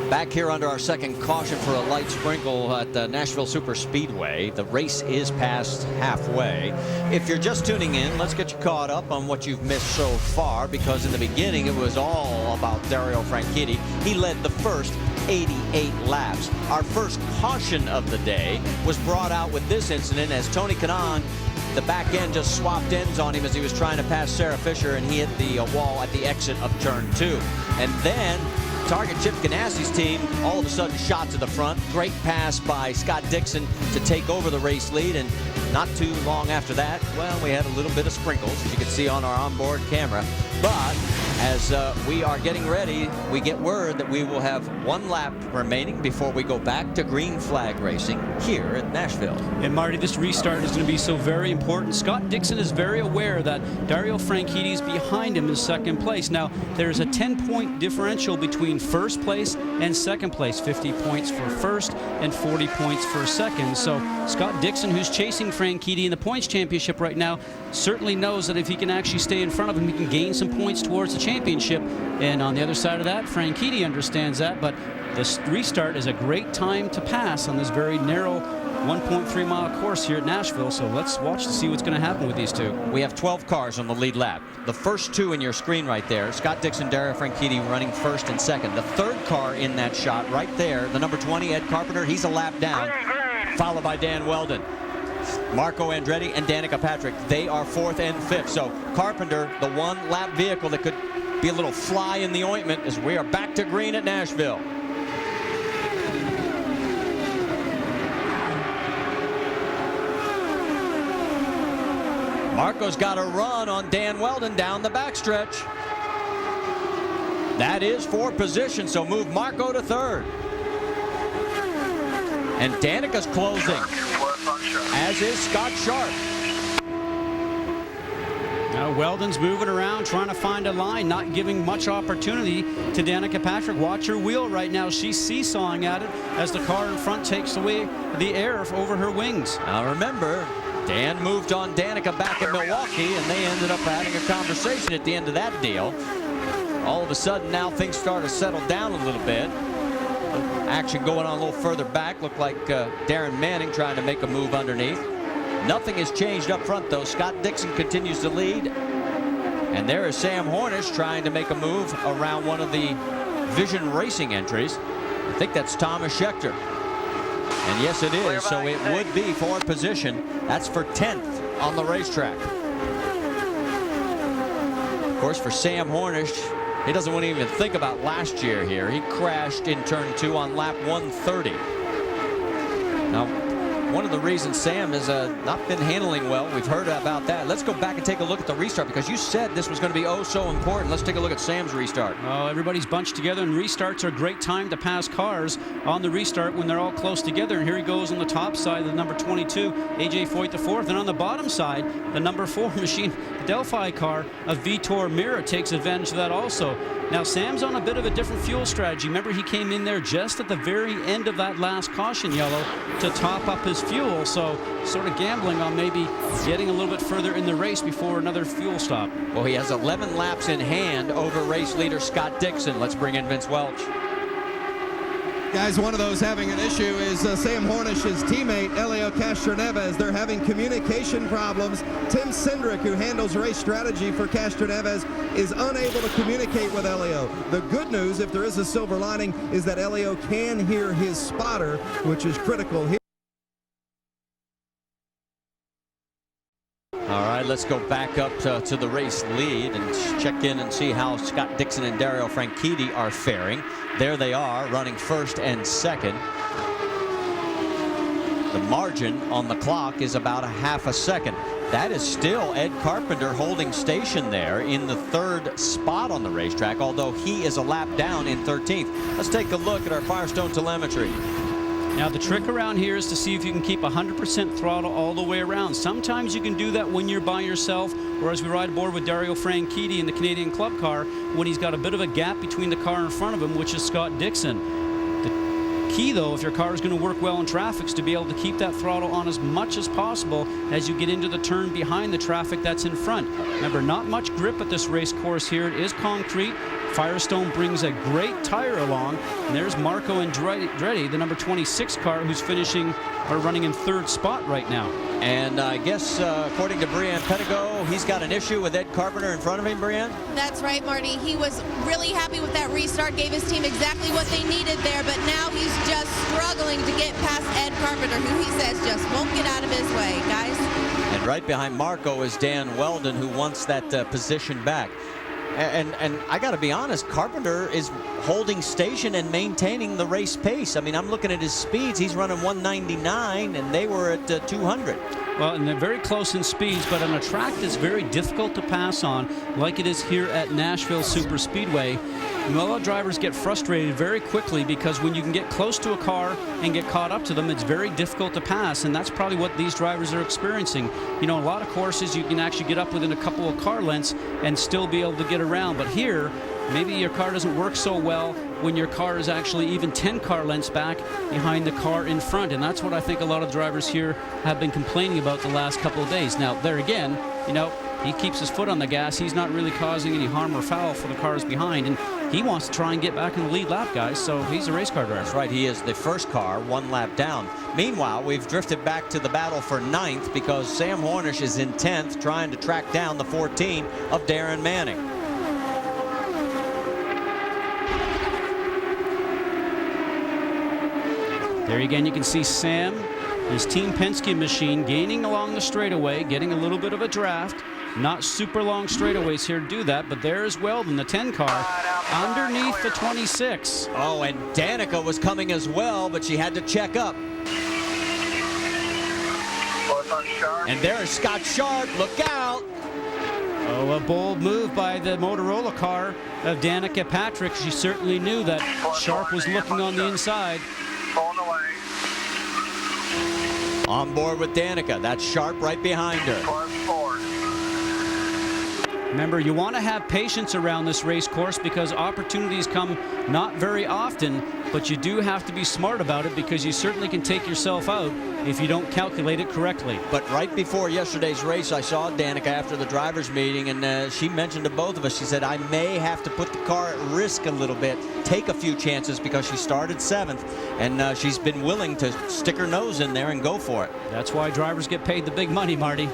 Back here under our second caution for a light sprinkle at the Nashville Super Speedway. The race is past halfway. If you're just tuning in, let's get you caught up on what you've missed so far, because in the beginning it was all about Dario Franchitti. He led the first 88 laps. Our first caution of the day was brought out with this incident as Tony Kanaan, the back end just swapped ends on him as he was trying to pass Sarah Fisher, and he hit the wall at the exit of turn 2. And then Target Chip Ganassi's team all of a sudden shot to the front. Great pass by Scott Dixon to take over the race lead, and not too long after that, well, we had a little bit of sprinkles, as you can see on our onboard camera. But as we are getting ready, we get word that we will have one lap remaining before we go back to green flag racing here at Nashville. And Marty, this restart is going to be so very important. Scott Dixon is very aware that Dario Franchitti is behind him in second place. Now, there's a 10-point differential between first place and second place, 50 points for first and 40 points for second. So Scott Dixon, who's chasing Franchitti in the points championship right now, certainly knows that if he can actually stay in front of him, he can gain some points towards the championship. And on the other side of that, Franchitti understands that, but this restart is a great time to pass on this very narrow 1.3 mile course here at Nashville. So let's watch to see what's going to happen with these two. We have 12 cars on the lead lap. The first two in your screen right there, Scott Dixon, Dario Franchitti running first and second. The third car in that shot right there, the number 20, Ed Carpenter, he's a lap down, followed by Dan Weldon. Marco Andretti and Danica Patrick, they are fourth and fifth. So Carpenter, the one lap vehicle that could be a little fly in the ointment, as we are back to green at Nashville. Marco's got a run on Dan Weldon down the backstretch. That is for position, so move Marco to third. And Danica's closing, as is Scott Sharp. Now Weldon's moving around, trying to find a line, not giving much opportunity to Danica Patrick. Watch her wheel right now. She's seesawing at it as the car in front takes away the air over her wings. Now remember, Dan moved on Danica back in Milwaukee, and they ended up having a conversation at the end of that deal. All of a sudden now things start to settle down a little bit. Action going on a little further back. Looked like Darren Manning trying to make a move underneath. Nothing has changed up front, though. Scott Dixon continues to lead. And there is Sam Hornish trying to make a move around one of the Vision Racing entries. I think that's Thomas Schechter. And yes, it is. So it would be for position. That's for 10th on the racetrack. Of course, for Sam Hornish, he doesn't want to even think about last year here. He crashed in turn 2 on lap 130. Now, one of the reasons Sam has not been handling well, we've heard about that. Let's go back and take a look at the restart, because you said this was going to be oh so important. Let's take a look at Sam's restart. Oh, everybody's bunched together, and restarts are a great time to pass cars on the restart when they're all close together. And here he goes on the top side, the number 22, AJ Foyt the fourth. And on the bottom side, the number 4 machine, the Delphi car of Vitor Mira takes advantage of that also. Now, Sam's on a bit of a different fuel strategy. Remember, he came in there just at the very end of that last caution yellow to top up his fuel. So sort of gambling on maybe getting a little bit further in the race before another fuel stop. Well, he has 11 laps in hand over race leader Scott Dixon. Let's bring in Vince Welch. Guys, one of those having an issue is Sam Hornish's teammate, Elio Castroneves. They're having communication problems. Tim Cindric, who handles race strategy for Castroneves, is unable to communicate with Elio. The good news, if there is a silver lining, is that Elio can hear his spotter, which is critical here. All right, let's go back up to the race lead and check in and see how Scott Dixon and Dario Franchitti are faring. There they are, running first and second. The margin on the clock is about a half a second. That is still Ed Carpenter holding station there in the third spot on the racetrack, although he is a lap down in 13th. Let's take a look at our Firestone telemetry. Now the trick around here is to see if you can keep 100% throttle all the way around. Sometimes you can do that when you're by yourself, or as we ride aboard with Dario Franchitti in the Canadian Club car, when he's got a bit of a gap between the car in front of him, which is Scott Dixon. The key, though, if your car is going to work well in traffic, is to be able to keep that throttle on as much as possible as you get into the turn behind the traffic that's in front. Remember, not much grip at this race course here. It is concrete. Firestone brings a great tire along, and there's Marco Andretti, the number 26 car, who's finishing or running in third spot right now. And I guess according to Brianne Pettigo, he's got an issue with Ed Carpenter in front of him, Brianne? That's right, Marty. He was really happy with that restart, gave his team exactly what they needed there, but now he's just struggling to get past Ed Carpenter, who he says just won't get out of his way, guys. And right behind Marco is Dan Weldon, who wants that position back. And I got to be honest, Carpenter is holding station and maintaining the race pace. I mean, I'm looking at his speeds. He's running 199, and they were at 200. Well, and they're very close in speeds, but on a track that's very difficult to pass on, like it is here at Nashville Super Speedway, a lot of drivers get frustrated very quickly because when you can get close to a car and get caught up to them, it's very difficult to pass, and that's probably what these drivers are experiencing. You know, a lot of courses you can actually get up within a couple of car lengths and still be able to get around, but here, maybe your car doesn't work so well when your car is actually even 10 car lengths back behind the car in front, and that's what I think a lot of drivers here have been complaining about the last couple of days. Now, there again, you know, he keeps his foot on the gas. He's not really causing any harm or foul for the cars behind, and he wants to try and get back in the lead lap, guys, so he's a race car driver. That's right. He is the first car, one lap down. Meanwhile, we've drifted back to the battle for 9th because Sam Hornish is in 10th, trying to track down the 14 of Darren Manning. There again, you can see Sam, his Team Penske machine, gaining along the straightaway, getting a little bit of a draft. Not super long straightaways here to do that, but there's Weldon, the 10 car, underneath the 26. Oh, and Danica was coming as well, but she had to check up. And there's Scott Sharp. Look out. Oh, a bold move by the Motorola car of Danica Patrick. She certainly knew that Sharp was looking on the inside. Pulling away. On board with Danica. That's Sharp right behind her. +4. Remember, you want to have patience around this race course because opportunities come not very often, but you do have to be smart about it because you certainly can take yourself out if you don't calculate it correctly. But right before yesterday's race, I saw Danica after the drivers' meeting, and she mentioned to both of us, she said, I may have to put the car at risk a little bit, take a few chances because she started 7th, and she's been willing to stick her nose in there and go for it. That's why drivers get paid the big money, Marty.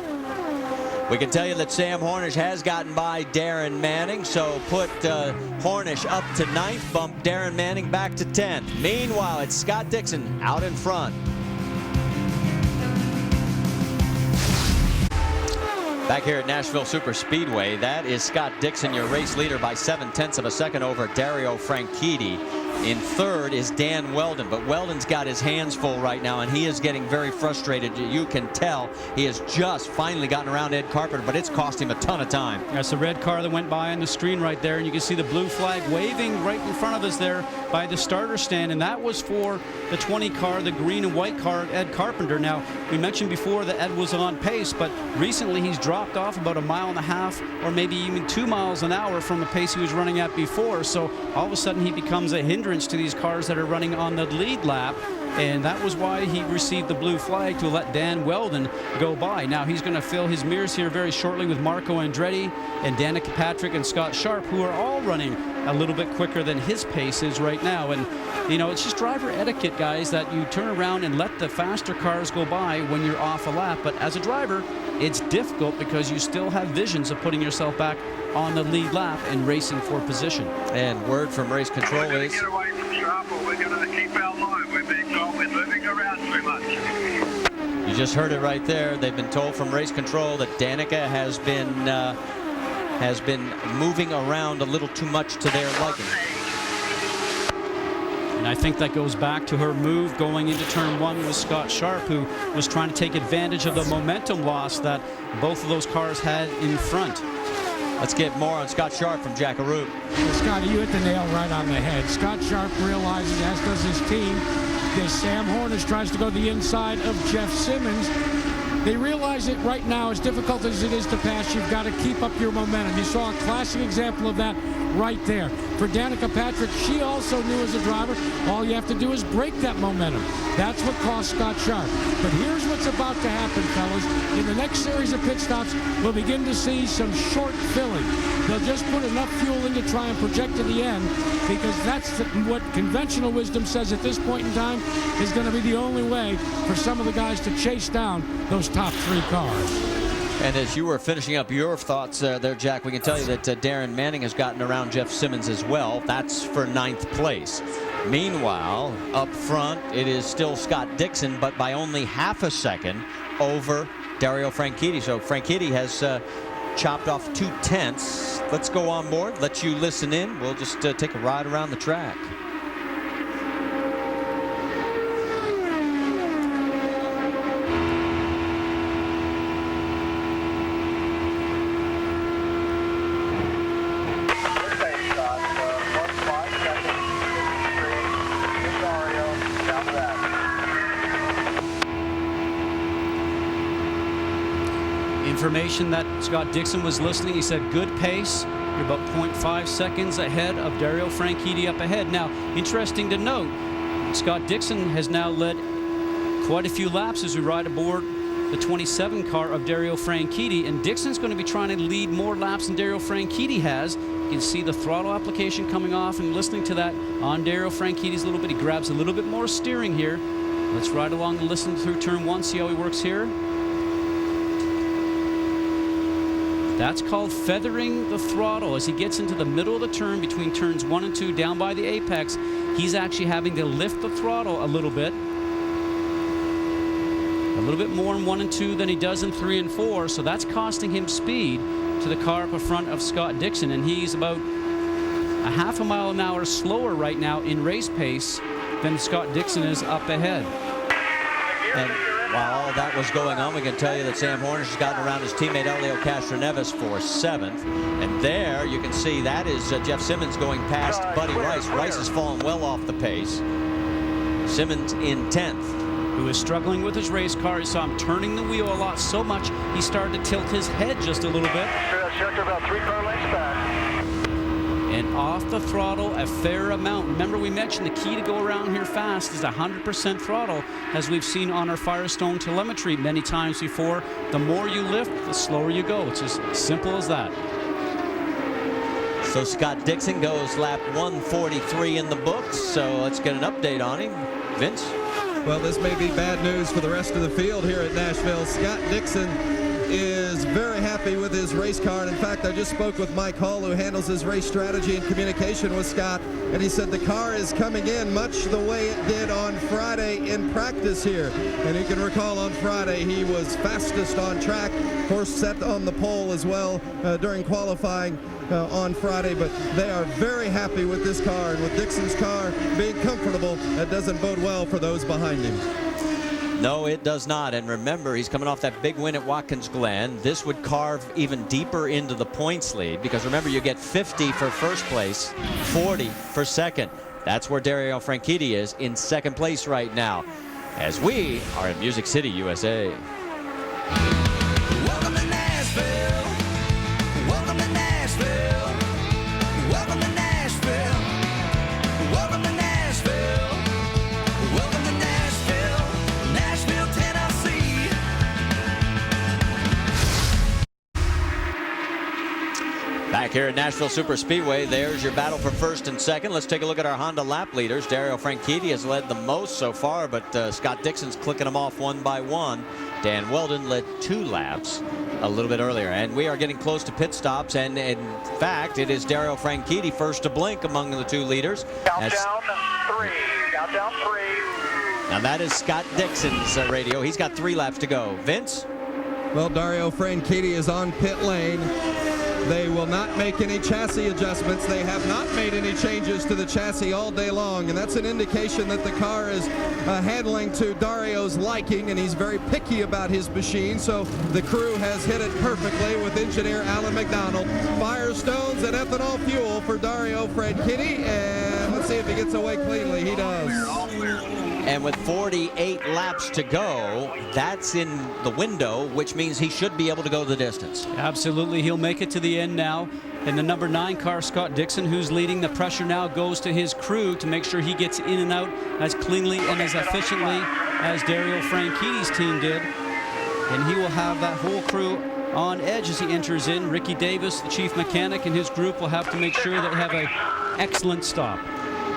We can tell you that Sam Hornish has gotten by Darren Manning, so put Hornish up to 9th, bump Darren Manning back to 10th. Meanwhile, it's Scott Dixon out in front. Back here at Nashville Super Speedway, that is Scott Dixon, your race leader by 7/10 of a second over Dario Franchitti. In third is Dan Weldon, but Weldon's got his hands full right now, and he is getting very frustrated. You can tell he has just finally gotten around Ed Carpenter, but it's cost him a ton of time. That's the red car that went by on the screen right there, and you can see the blue flag waving right in front of us there by the starter stand, and that was for the 20 car, the green and white car, Ed Carpenter. Now, we mentioned before that Ed was on pace, but recently he's dropped off about 1.5 miles or maybe even 2 miles an hour from the pace he was running at before, so all of a sudden he becomes a hindrance to these cars that are running on the lead lap. and that was why he received the blue flag to let Dan Weldon go by. Now he's going to fill his mirrors here very shortly with Marco Andretti and Danica Patrick and Scott Sharp, who are all running a little bit quicker than his pace is right now. And you know, it's just driver etiquette, guys, that you turn around and let the faster cars go by when you're off a lap. But as a driver, it's difficult because you still have visions of putting yourself back on the lead lap and racing for position. And word from race control We're going is to get away from Sharp, or we're going to keep our line. We're being told we're moving around too much. you just heard it right there. They've been told from race control that Danica has been moving around a little too much to their liking. And I think that goes back to her move going into turn one with Scott Sharp, who was trying to take advantage of the momentum loss that both of those cars had in front. Let's get more on Scott Sharp from Jackaroo. Well, Scotty, you hit the nail right on the head. Scott Sharp realizes, as does his team, that Sam Hornish tries to go the inside of Jeff Simmons. They realize that right now, as difficult as it is to pass, you've got to keep up your momentum. You saw a classic example of that right there. For Danica Patrick, she also knew as a driver, all you have to do is break that momentum. That's what cost Scott Sharp. But here's what's about to happen, fellas. In the next series of pit stops, we'll begin to see some short filling. They'll just put enough fuel in to try and project to the end, because that's what conventional wisdom says at this point in time is going to be the only way for some of the guys to chase down those top three cars. And as you were finishing up your thoughts there, Jack, we can tell you that Darren Manning has gotten around Jeff Simmons as well. That's for 9th place. Meanwhile, up front, it is still Scott Dixon, but by only half a second over Dario Franchitti. So Franchitti has chopped off 2/10. Let's go on board, let you listen in. We'll just take a ride around the track. Information that Scott Dixon was listening. He said good pace. You're about 0.5 seconds ahead of Dario Franchitti up ahead. Now, interesting to note, Scott Dixon has now led quite a few laps as we ride aboard the 27 car of Dario Franchitti, and Dixon's going to be trying to lead more laps than Dario Franchitti has. You can see the throttle application coming off, and listening to that on Dario Franchitti's a little bit. He grabs a little bit more steering here. Let's ride along and listen through turn one, see how he works here. That's called feathering the throttle. As he gets into the middle of the turn between turns 1 and 2 down by the apex, he's actually having to lift the throttle a little bit more in 1 and 2 than he does in 3 and 4. So that's costing him speed to the car up in front of Scott Dixon, and he's about a half a mile an hour slower right now in race pace than Scott Dixon is up ahead. And while all that was going on, we can tell you that Sam Hornish has gotten around his teammate Elio Castroneves for 7th. And there you can see that is Jeff Simmons going past Buddy Rice. Rice has fallen well off the pace. Simmons in 10th. Who is struggling with his race car. You saw him turning the wheel a lot, so much he started to tilt his head just a little bit. Check about 3 car lengths back. And off the throttle a fair amount. Remember, we mentioned the key to go around here fast is 100% throttle, as we've seen on our Firestone telemetry many times before. The more you lift, the slower you go. It's as simple as that. So Scott Dixon goes lap 143 in the books. So let's get an update on him. Vince? Well, this may be bad news for the rest of the field here at Nashville. Scott Dixon is very happy with his race car. And in fact, I just spoke with Mike Hall, who handles his race strategy and communication with Scott, and he said the car is coming in much the way it did on Friday in practice here. And you can recall on Friday he was fastest on track, of course set on the pole as well during qualifying on Friday. But they are very happy with this car, and with Dixon's car being comfortable, that doesn't bode well for those behind him. No, it does not. And remember, he's coming off that big win at Watkins Glen. This would carve even deeper into the points lead, because remember, you get 50 for first place, 40 for second. That's where Dario Franchitti is in second place right now, as we are in Music City, USA. Welcome to Nashville. Welcome to Nashville. Welcome to Nashville. Welcome to Nashville. Welcome to Nashville. Back here at Nashville Superspeedway, there's your battle for first and second. Let's take a look at our Honda lap leaders. Dario Franchitti has led the most so far, but Scott Dixon's clicking them off one by one. Dan Weldon led 2 laps a little bit earlier, and we are getting close to pit stops, and in fact, it is Dario Franchitti first to blink among the 2 leaders. Countdown 3. Countdown 3. Now that is Scott Dixon's radio. He's got 3 laps to go. Vince? Well, Dario Franchitti is on pit lane. They will not make any chassis adjustments. They have not made any changes to the chassis all day long, and that's an indication that the car is handling to Dario's liking, and he's very picky about his machine, so the crew has hit it perfectly with engineer Alan McDonald. Firestones and ethanol fuel for Dario Franchitti, and let's see if he gets away cleanly. He does. And with 48 laps to go, that's in the window, which means he should be able to go the distance. Absolutely, he'll make it to the end now. And the number 9 car, Scott Dixon, who's leading the pressure now, goes to his crew to make sure he gets in and out as cleanly and as efficiently as Dario Franchitti's team did. And he will have that whole crew on edge as he enters in. Ricky Davis, the chief mechanic, and his group will have to make sure they have an excellent stop.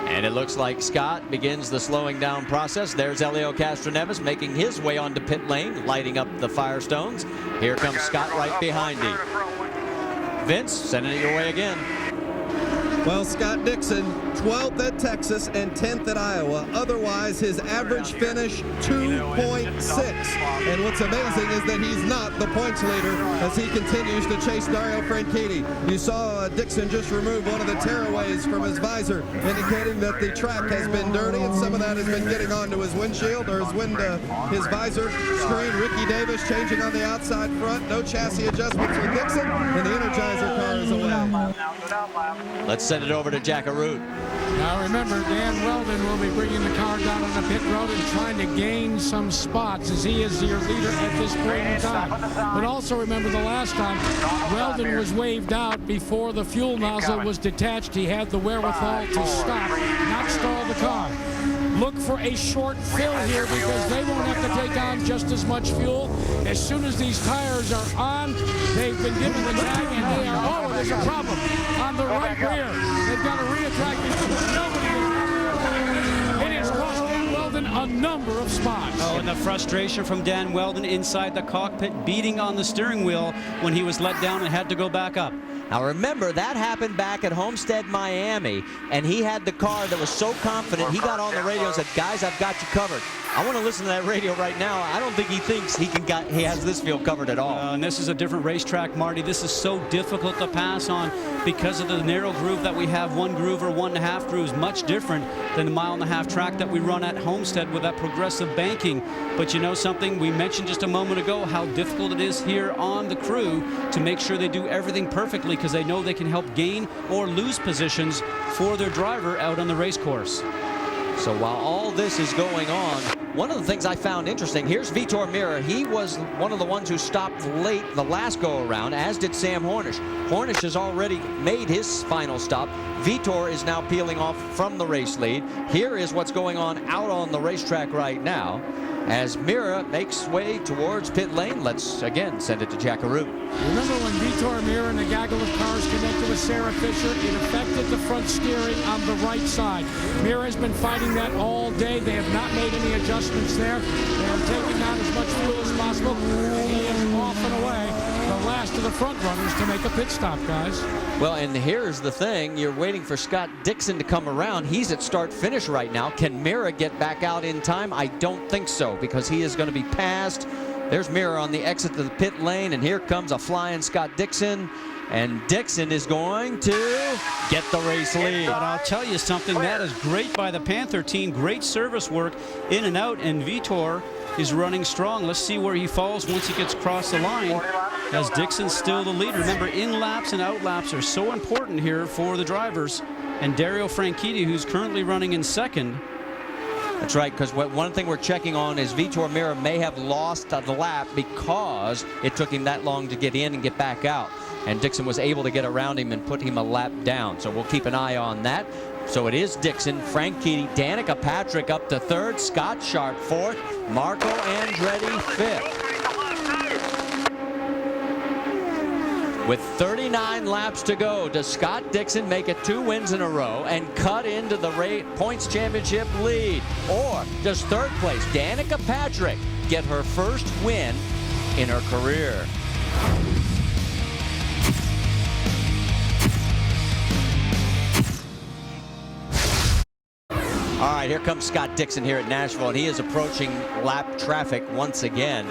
And it looks like Scott begins the slowing down process. There's Elio Castroneves making his way onto pit lane, lighting up the Firestones. Here comes Scott right behind him. Vince, sending it your way again. Well, Scott Dixon, 12th at Texas and 10th at Iowa. Otherwise, his average finish, 2.6. And what's amazing is that he's not the points leader as he continues to chase Dario Franchitti. You saw Dixon just remove one of the tearaways from his visor, indicating that the track has been dirty, and some of that has been getting onto his windshield or his visor screen. Ricky Davis changing on the outside front. No chassis adjustments with Dixon, and the Energizer car is away. Let's send it over to Jack Arute. Now remember, Dan Weldon will be bringing the car down on the pit road and trying to gain some spots as he is your leader at this point in time. But also remember the last time Weldon was waved out before the fuel nozzle was detached. He had the wherewithal to stop, not stall the car. Look for a short fill here because they won't have to take on just as much fuel. As soon as these tires are on, they've been given the tag and they are, oh, there's a problem on the right rear. They've got a rear track. It has cost Dan Weldon a number of spots. Oh, and the frustration from Dan Weldon inside the cockpit, beating on the steering wheel when he was let down and had to go back up. Now remember, that happened back at Homestead, Miami, and he had the car that was so confident, he got on the radio and said, guys, I've got you covered. I want to listen to that radio right now. I don't think he thinks he has this field covered at all. And this is a different racetrack, Marty. This is so difficult to pass on because of the narrow groove that we have. 1 groove or 1.5 grooves, much different than the 1.5 mile track that we run at Homestead with that progressive banking. But you know something? We mentioned just a moment ago how difficult it is here on the crew to make sure they do everything perfectly because they know they can help gain or lose positions for their driver out on the race course. So while all this is going on, one of the things I found interesting, here's Vitor Meira. He was one of the ones who stopped late the last go-around, as did Sam Hornish. Hornish has already made his final stop. Vitor is now peeling off from the race lead. Here is what's going on out on the racetrack right now as Meira makes way towards pit lane. Let's again send it to Jack Arute. Remember when Vitor Meira and the gaggle of cars connected with Sarah Fisher, it affected the front steering on the right side. Meira has been fighting that all day. They have not made any adjustments there. They are taking down as much fuel as possible. He is off and away. The last of the front runners to make a pit stop, guys. Well, and here's the thing. You're waiting for Scott Dixon to come around. He's at start-finish right now. Can Meira get back out in time? I don't think so because he is going to be passed. There's Meira on the exit to the pit lane, and here comes a flying Scott Dixon. And Dixon is going to get the race lead. But I'll tell you something, that is great by the Panther team. Great service work in and out, and Vitor is running strong. Let's see where he falls once he gets across the line, as Dixon's still the leader. Remember, in-laps and out-laps are so important here for the drivers. And Dario Franchitti, who's currently running in second. That's right, because one thing we're checking on is Vitor Meira may have lost the lap because it took him that long to get in and get back out. And Dixon was able to get around him and put him a lap down. So we'll keep an eye on that. So it is Dixon, Franchitti, Danica Patrick up to third, Scott Sharp fourth, Marco Andretti fifth. With 39 laps to go, does Scott Dixon make it 2 wins in a row and cut into the points championship lead? Or does third place Danica Patrick get her first win in her career? All right, here comes Scott Dixon here at Nashville, and he is approaching lap traffic once again.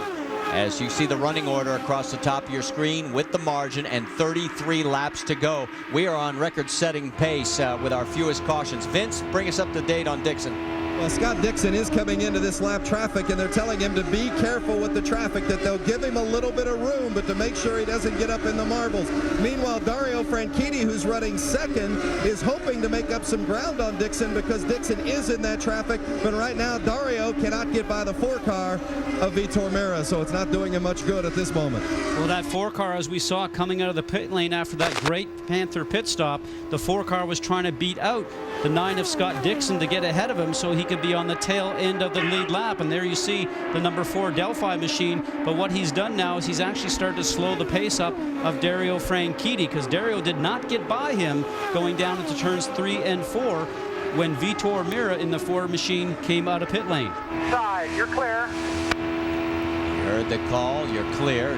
As you see the running order across the top of your screen with the margin and 33 laps to go. We are on record-setting pace with our fewest cautions. Vince, bring us up to date on Dixon. Well, Scott Dixon is coming into this lap traffic, and they're telling him to be careful with the traffic, that they'll give him a little bit of room, but to make sure he doesn't get up in the marbles. Meanwhile, Dario Franchitti, who's running second, is hoping to make up some ground on Dixon because Dixon is in that traffic, but right now Dario cannot get by the 4-car of Vitor Meira, so it's not doing him much good at this moment. Well, that 4-car, as we saw coming out of the pit lane after that great Panther pit stop, the 4-car was trying to beat out the 9 of Scott Dixon to get ahead of him so he could be on the tail end of the lead lap. And there you see the number 4 Delphi machine. But what he's done now is he's actually started to slow the pace up of Dario Franchitti, because Dario did not get by him going down into turns 3 and 4 when Vitor Meira in the 4 machine came out of pit lane. Side, you're clear. You heard the call, you're clear.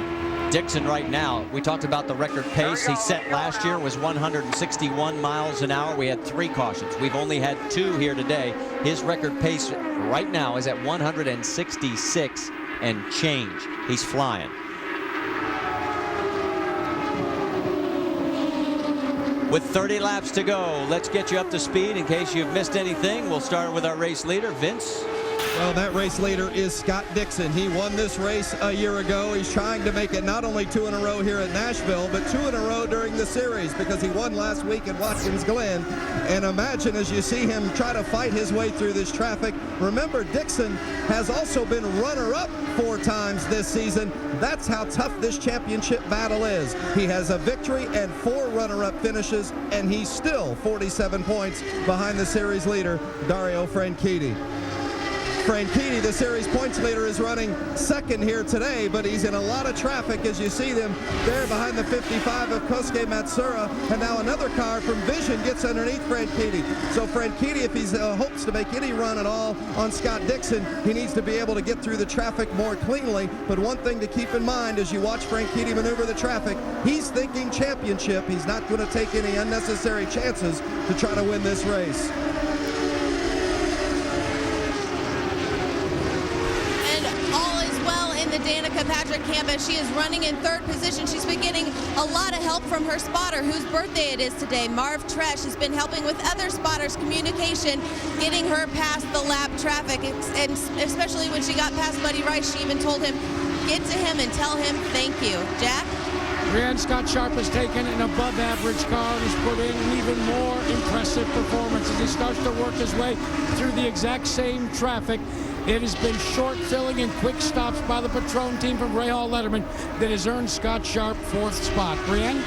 Dixon right now, we talked about the record pace he set last year was 161 miles an hour. We had 3 cautions. We've only had 2 here today. His record pace right now is at 166 and change. He's flying. With 30 laps to go, let's get you up to speed in case you've missed anything. We'll start with our race leader, Vince. Well, that race leader is Scott Dixon. He won this race a year ago. He's trying to make it not only 2 in a row here at Nashville, but 2 in a row during the series, because he won last week at Watkins Glen. And imagine as you see him try to fight his way through this traffic. Remember, Dixon has also been runner-up 4 times this season. That's how tough this championship battle is. He has a victory and 4 runner-up finishes, and he's still 47 points behind the series leader, Dario Franchitti. Franchitti, the series points leader, is running second here today, but he's in a lot of traffic as you see them there behind the 55 of Kosuke Matsuura, and now another car from Vision gets underneath Franchitti. So Franchitti, if he hopes to make any run at all on Scott Dixon, he needs to be able to get through the traffic more cleanly. But one thing to keep in mind as you watch Franchitti maneuver the traffic, he's thinking championship. He's not going to take any unnecessary chances to try to win this race. The Danica Patrick campus. She is running in 3rd position. She's been getting a lot of help from her spotter, whose birthday it is today, Marv Tresh. Has been helping with other spotters' communication, getting her past the lap traffic, and especially when she got past Buddy Rice, she even told him, get to him and tell him thank you. Jack? Brianne Scott Sharp has taken an above-average car and has put in an even more impressive performance as he starts to work his way through the exact same traffic. It has been short filling and quick stops by the Patron team from Ray Hall Letterman that has earned Scott Sharp 4th spot. Brianne?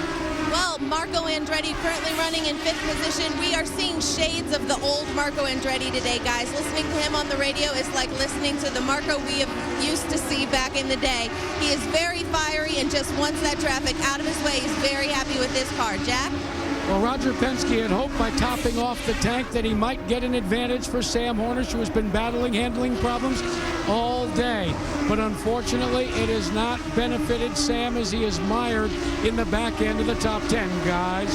Well, Marco Andretti currently running in 5th position. We are seeing shades of the old Marco Andretti today, guys. Listening to him on the radio is like listening to the Marco we have used to see back in the day. He is very fiery and just wants that traffic out of his way. He's very happy with this car. Jack? Well, Roger Penske had hoped by topping off the tank that he might get an advantage for Sam Hornish, who has been battling handling problems all day. But unfortunately, it has not benefited Sam as he is mired in the back end of the top 10, guys.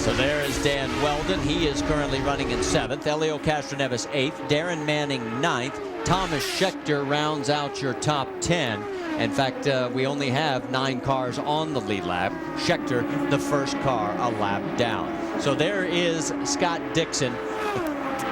So there is Dan Weldon. He is currently running in 7th. Elio Castroneves 8th. Darren Manning 9th. Thomas Schechter rounds out your top 10. In fact, we only have 9 cars on the lead lap. Schechter, the first car, a lap down. So there is Scott Dixon.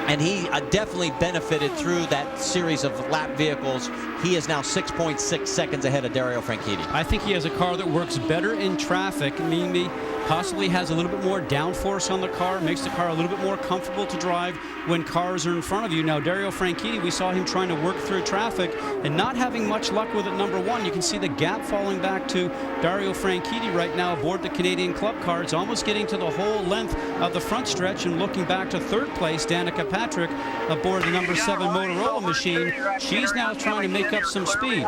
And he definitely benefited through that series of lap vehicles. He is now 6.6 seconds ahead of Dario Franchitti. I think he has a car that works better in traffic, meaning possibly has a little bit more downforce on the car, makes the car a little bit more comfortable to drive when cars are in front of you. Now, Dario Franchitti, we saw him trying to work through traffic and not having much luck with it, number one. You can see the gap falling back to Dario Franchitti right now aboard the Canadian Club car. It's almost getting to the whole length of the front stretch, and looking back to third place, Danica Patrick aboard the number 7 Motorola machine. She's now trying to make up some speed.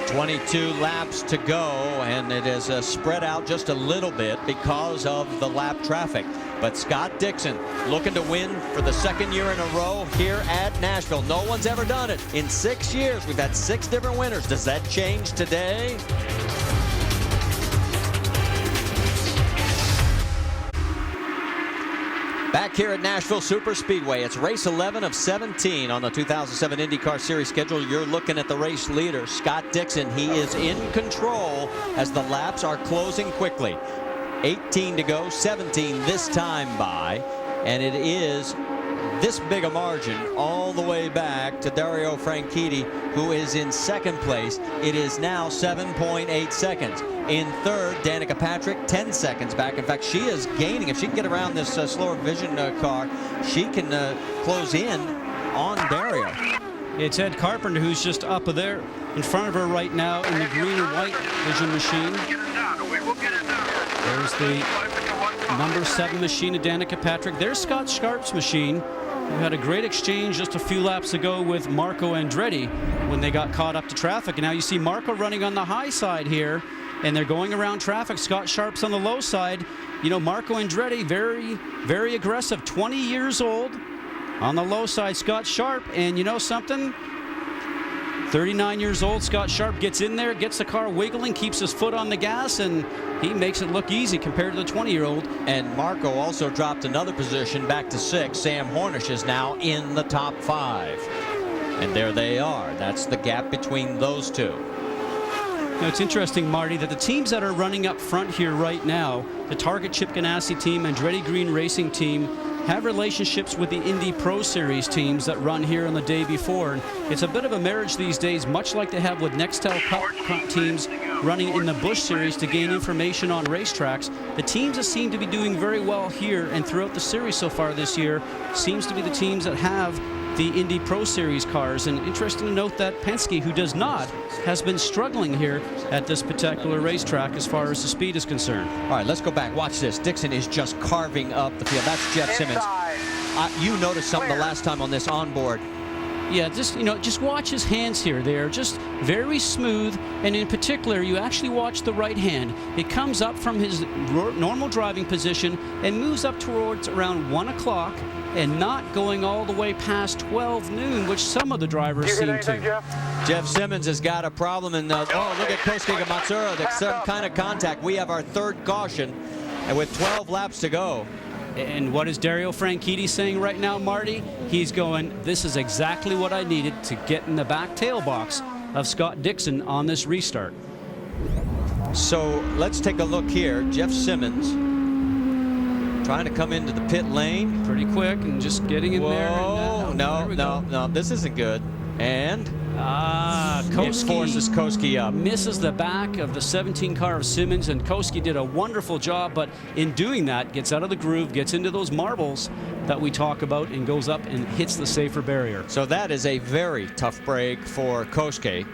22 laps to go, and it is spread out just a little bit because of the lap traffic. But Scott Dixon looking to win for the second year in a row here at Nashville. No one's ever done it. In 6 years, we've had 6 different winners. Does that change today? Back here at Nashville Superspeedway, it's race 11 of 17 on the 2007 IndyCar Series schedule. You're looking at the race leader, Scott Dixon. He is in control as the laps are closing quickly. 18 to go, 17 this time by, and it is this big a margin all the way back to Dario Franchitti, who is in second place. It is now 7.8 seconds. In third, Danica Patrick, 10 seconds back. In fact, she is gaining. If she can get around this slower vision car, she can close in on Dario. It's Ed Carpenter who's just up there in front of her right now in the green and white vision machine. There's the number 7 machine of Danica Patrick. There's Scott Sharp's machine, who had a great exchange just a few laps ago with Marco Andretti when they got caught up to traffic. And now you see Marco running on the high side here, and they're going around traffic. Scott Sharp's on the low side. You know, Marco Andretti, very, very aggressive, 20 years old. On the low side, Scott Sharp, and you know something? 39 years old, Scott Sharp gets in there, gets the car wiggling, keeps his foot on the gas, and he makes it look easy compared to the 20-year-old. And Marco also dropped another position back to 6. Sam Hornish is now in the top 5. And there they are. That's the gap between those two. Now, it's interesting, Marty, that the teams that are running up front here right now, the Target Chip Ganassi team, Andretti Green Racing team, have relationships with the Indy Pro Series teams that run here on the day before. And it's a bit of a marriage these days, much like they have with Nextel Cup teams running in the Busch Series to gain information on racetracks. The teams that seem to be doing very well here and throughout the series so far this year seems to be the teams that have the Indy Pro Series cars. And interesting to note that Penske, who does not, has been struggling here at this particular racetrack as far as the speed is concerned. All right, let's go back. Watch this. Dixon is just carving up the field. That's Jeff Simmons. You noticed something the last time on this onboard. Yeah, just watch his hands here. They're just very smooth, and in particular, you actually watch the right hand. It comes up from his normal driving position and moves up towards around 1 o'clock and not going all the way past 12 noon, which some of the drivers seem to. Jeff Simmons has got a problem, and look at Kosuke Matsura, some kind of contact. We have our third caution, and with 12 laps to go. And what is Dario Franchitti saying right now, Marty? He's going, this is exactly what I needed to get in the back tail box of Scott Dixon on this restart. So let's take a look here. Jeff Simmons trying to come into the pit lane. Pretty quick and just getting in there. And, no, this isn't good. And Koski forces Koski up. Misses the back of the 17 car of Simmons, and Koski did a wonderful job, but in doing that, gets out of the groove, gets into those marbles that we talk about, and goes up and hits the safer barrier. So that is a very tough break for Koski,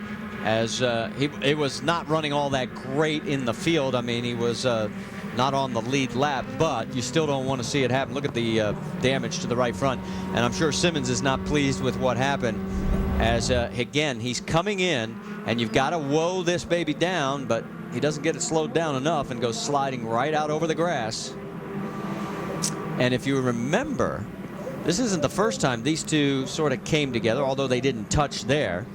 as he was not running all that great in the field. I mean, he was not on the lead lap, but you still don't want to see it happen. Look at the damage to the right front, and I'm sure Simmons is not pleased with what happened. As again, he's coming in, and you've got to woe this baby down, but he doesn't get it slowed down enough and goes sliding right out over the grass. And if you remember, this isn't the first time these two sort of came together, although they didn't touch there.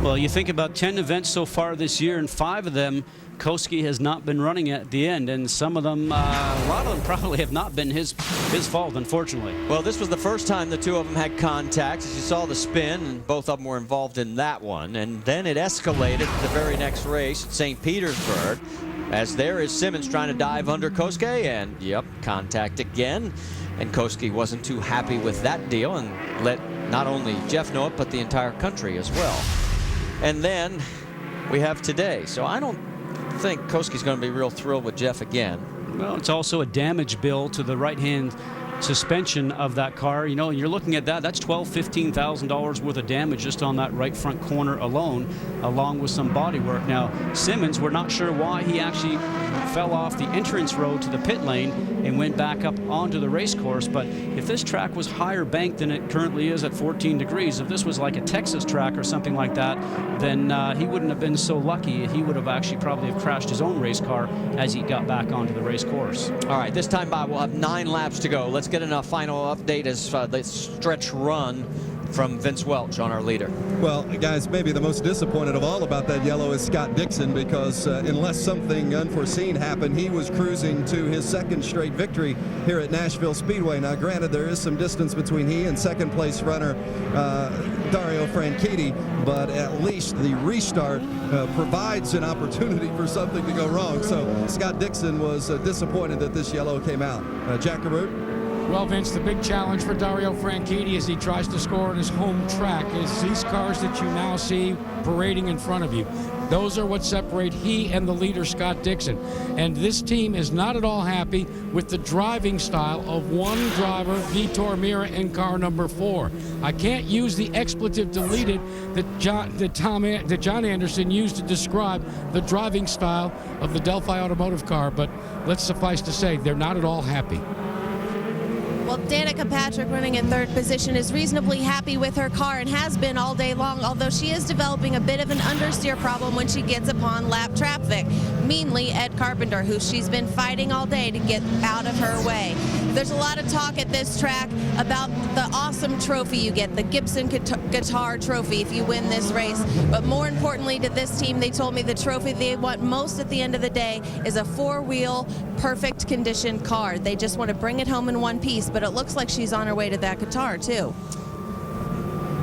Well, you think about 10 events so far this year, and 5 of them Koski has not been running at the end, and some of them, a lot of them probably have not been his fault, unfortunately. Well, this was the first time the two of them had contact. As you saw the spin, and both of them were involved in that one. And then it escalated the very next race at St. Petersburg, as there is Simmons trying to dive under Koski, and yep, contact again. And Koski wasn't too happy with that deal and let not only Jeff know it, but the entire country as well. And then we have today. So I don't think Koski's going to be real thrilled with Jeff again. Well, it's also a damage bill to the right-hand suspension of that car. You know, and you're looking at that, that's $12,000, $15,000 worth of damage just on that right front corner alone, along with some body work. Now, Simmons, we're not sure why he actually fell off the entrance road to the pit lane and went back up onto the race course. But if this track was higher banked than it currently is at 14 degrees, if this was like a Texas track or something like that, then he wouldn't have been so lucky. He would have actually probably have crashed his own race car as he got back onto the race course. All right, this time by, we'll have 9 laps to go. Let's get a final update as the stretch run from Vince Welch on our leader. Well, guys, maybe the most disappointed of all about that yellow is Scott Dixon, because unless something unforeseen happened, he was cruising to his 2nd straight victory here at Nashville Speedway. Now, granted, there is some distance between he and 2nd place runner Dario Franchitti, but at least the restart provides an opportunity for something to go wrong. So Scott Dixon was disappointed that this yellow came out. Jack Caroot? Well, Vince, the big challenge for Dario Franchitti as he tries to score on his home track is these cars that you now see parading in front of you. Those are what separate he and the leader, Scott Dixon. And this team is not at all happy with the driving style of one driver, Vitor Mira, in car number 4. I can't use the expletive deleted that John Anderson used to describe the driving style of the Delphi Automotive car, but let's suffice to say, they're not at all happy. Well, Danica Patrick, running in 3rd position, is reasonably happy with her car and has been all day long, although she is developing a bit of an understeer problem when she gets upon lap traffic. Meanly, Ed Carpenter, who she's been fighting all day to get out of her way. There's a lot of talk at this track about the awesome trophy you get, the Gibson Guitar Trophy, if you win this race. But more importantly to this team, they told me the trophy they want most at the end of the day is a 4-wheel, perfect condition car. They just want to bring it home in one piece, but it looks like she's on her way to that guitar, too.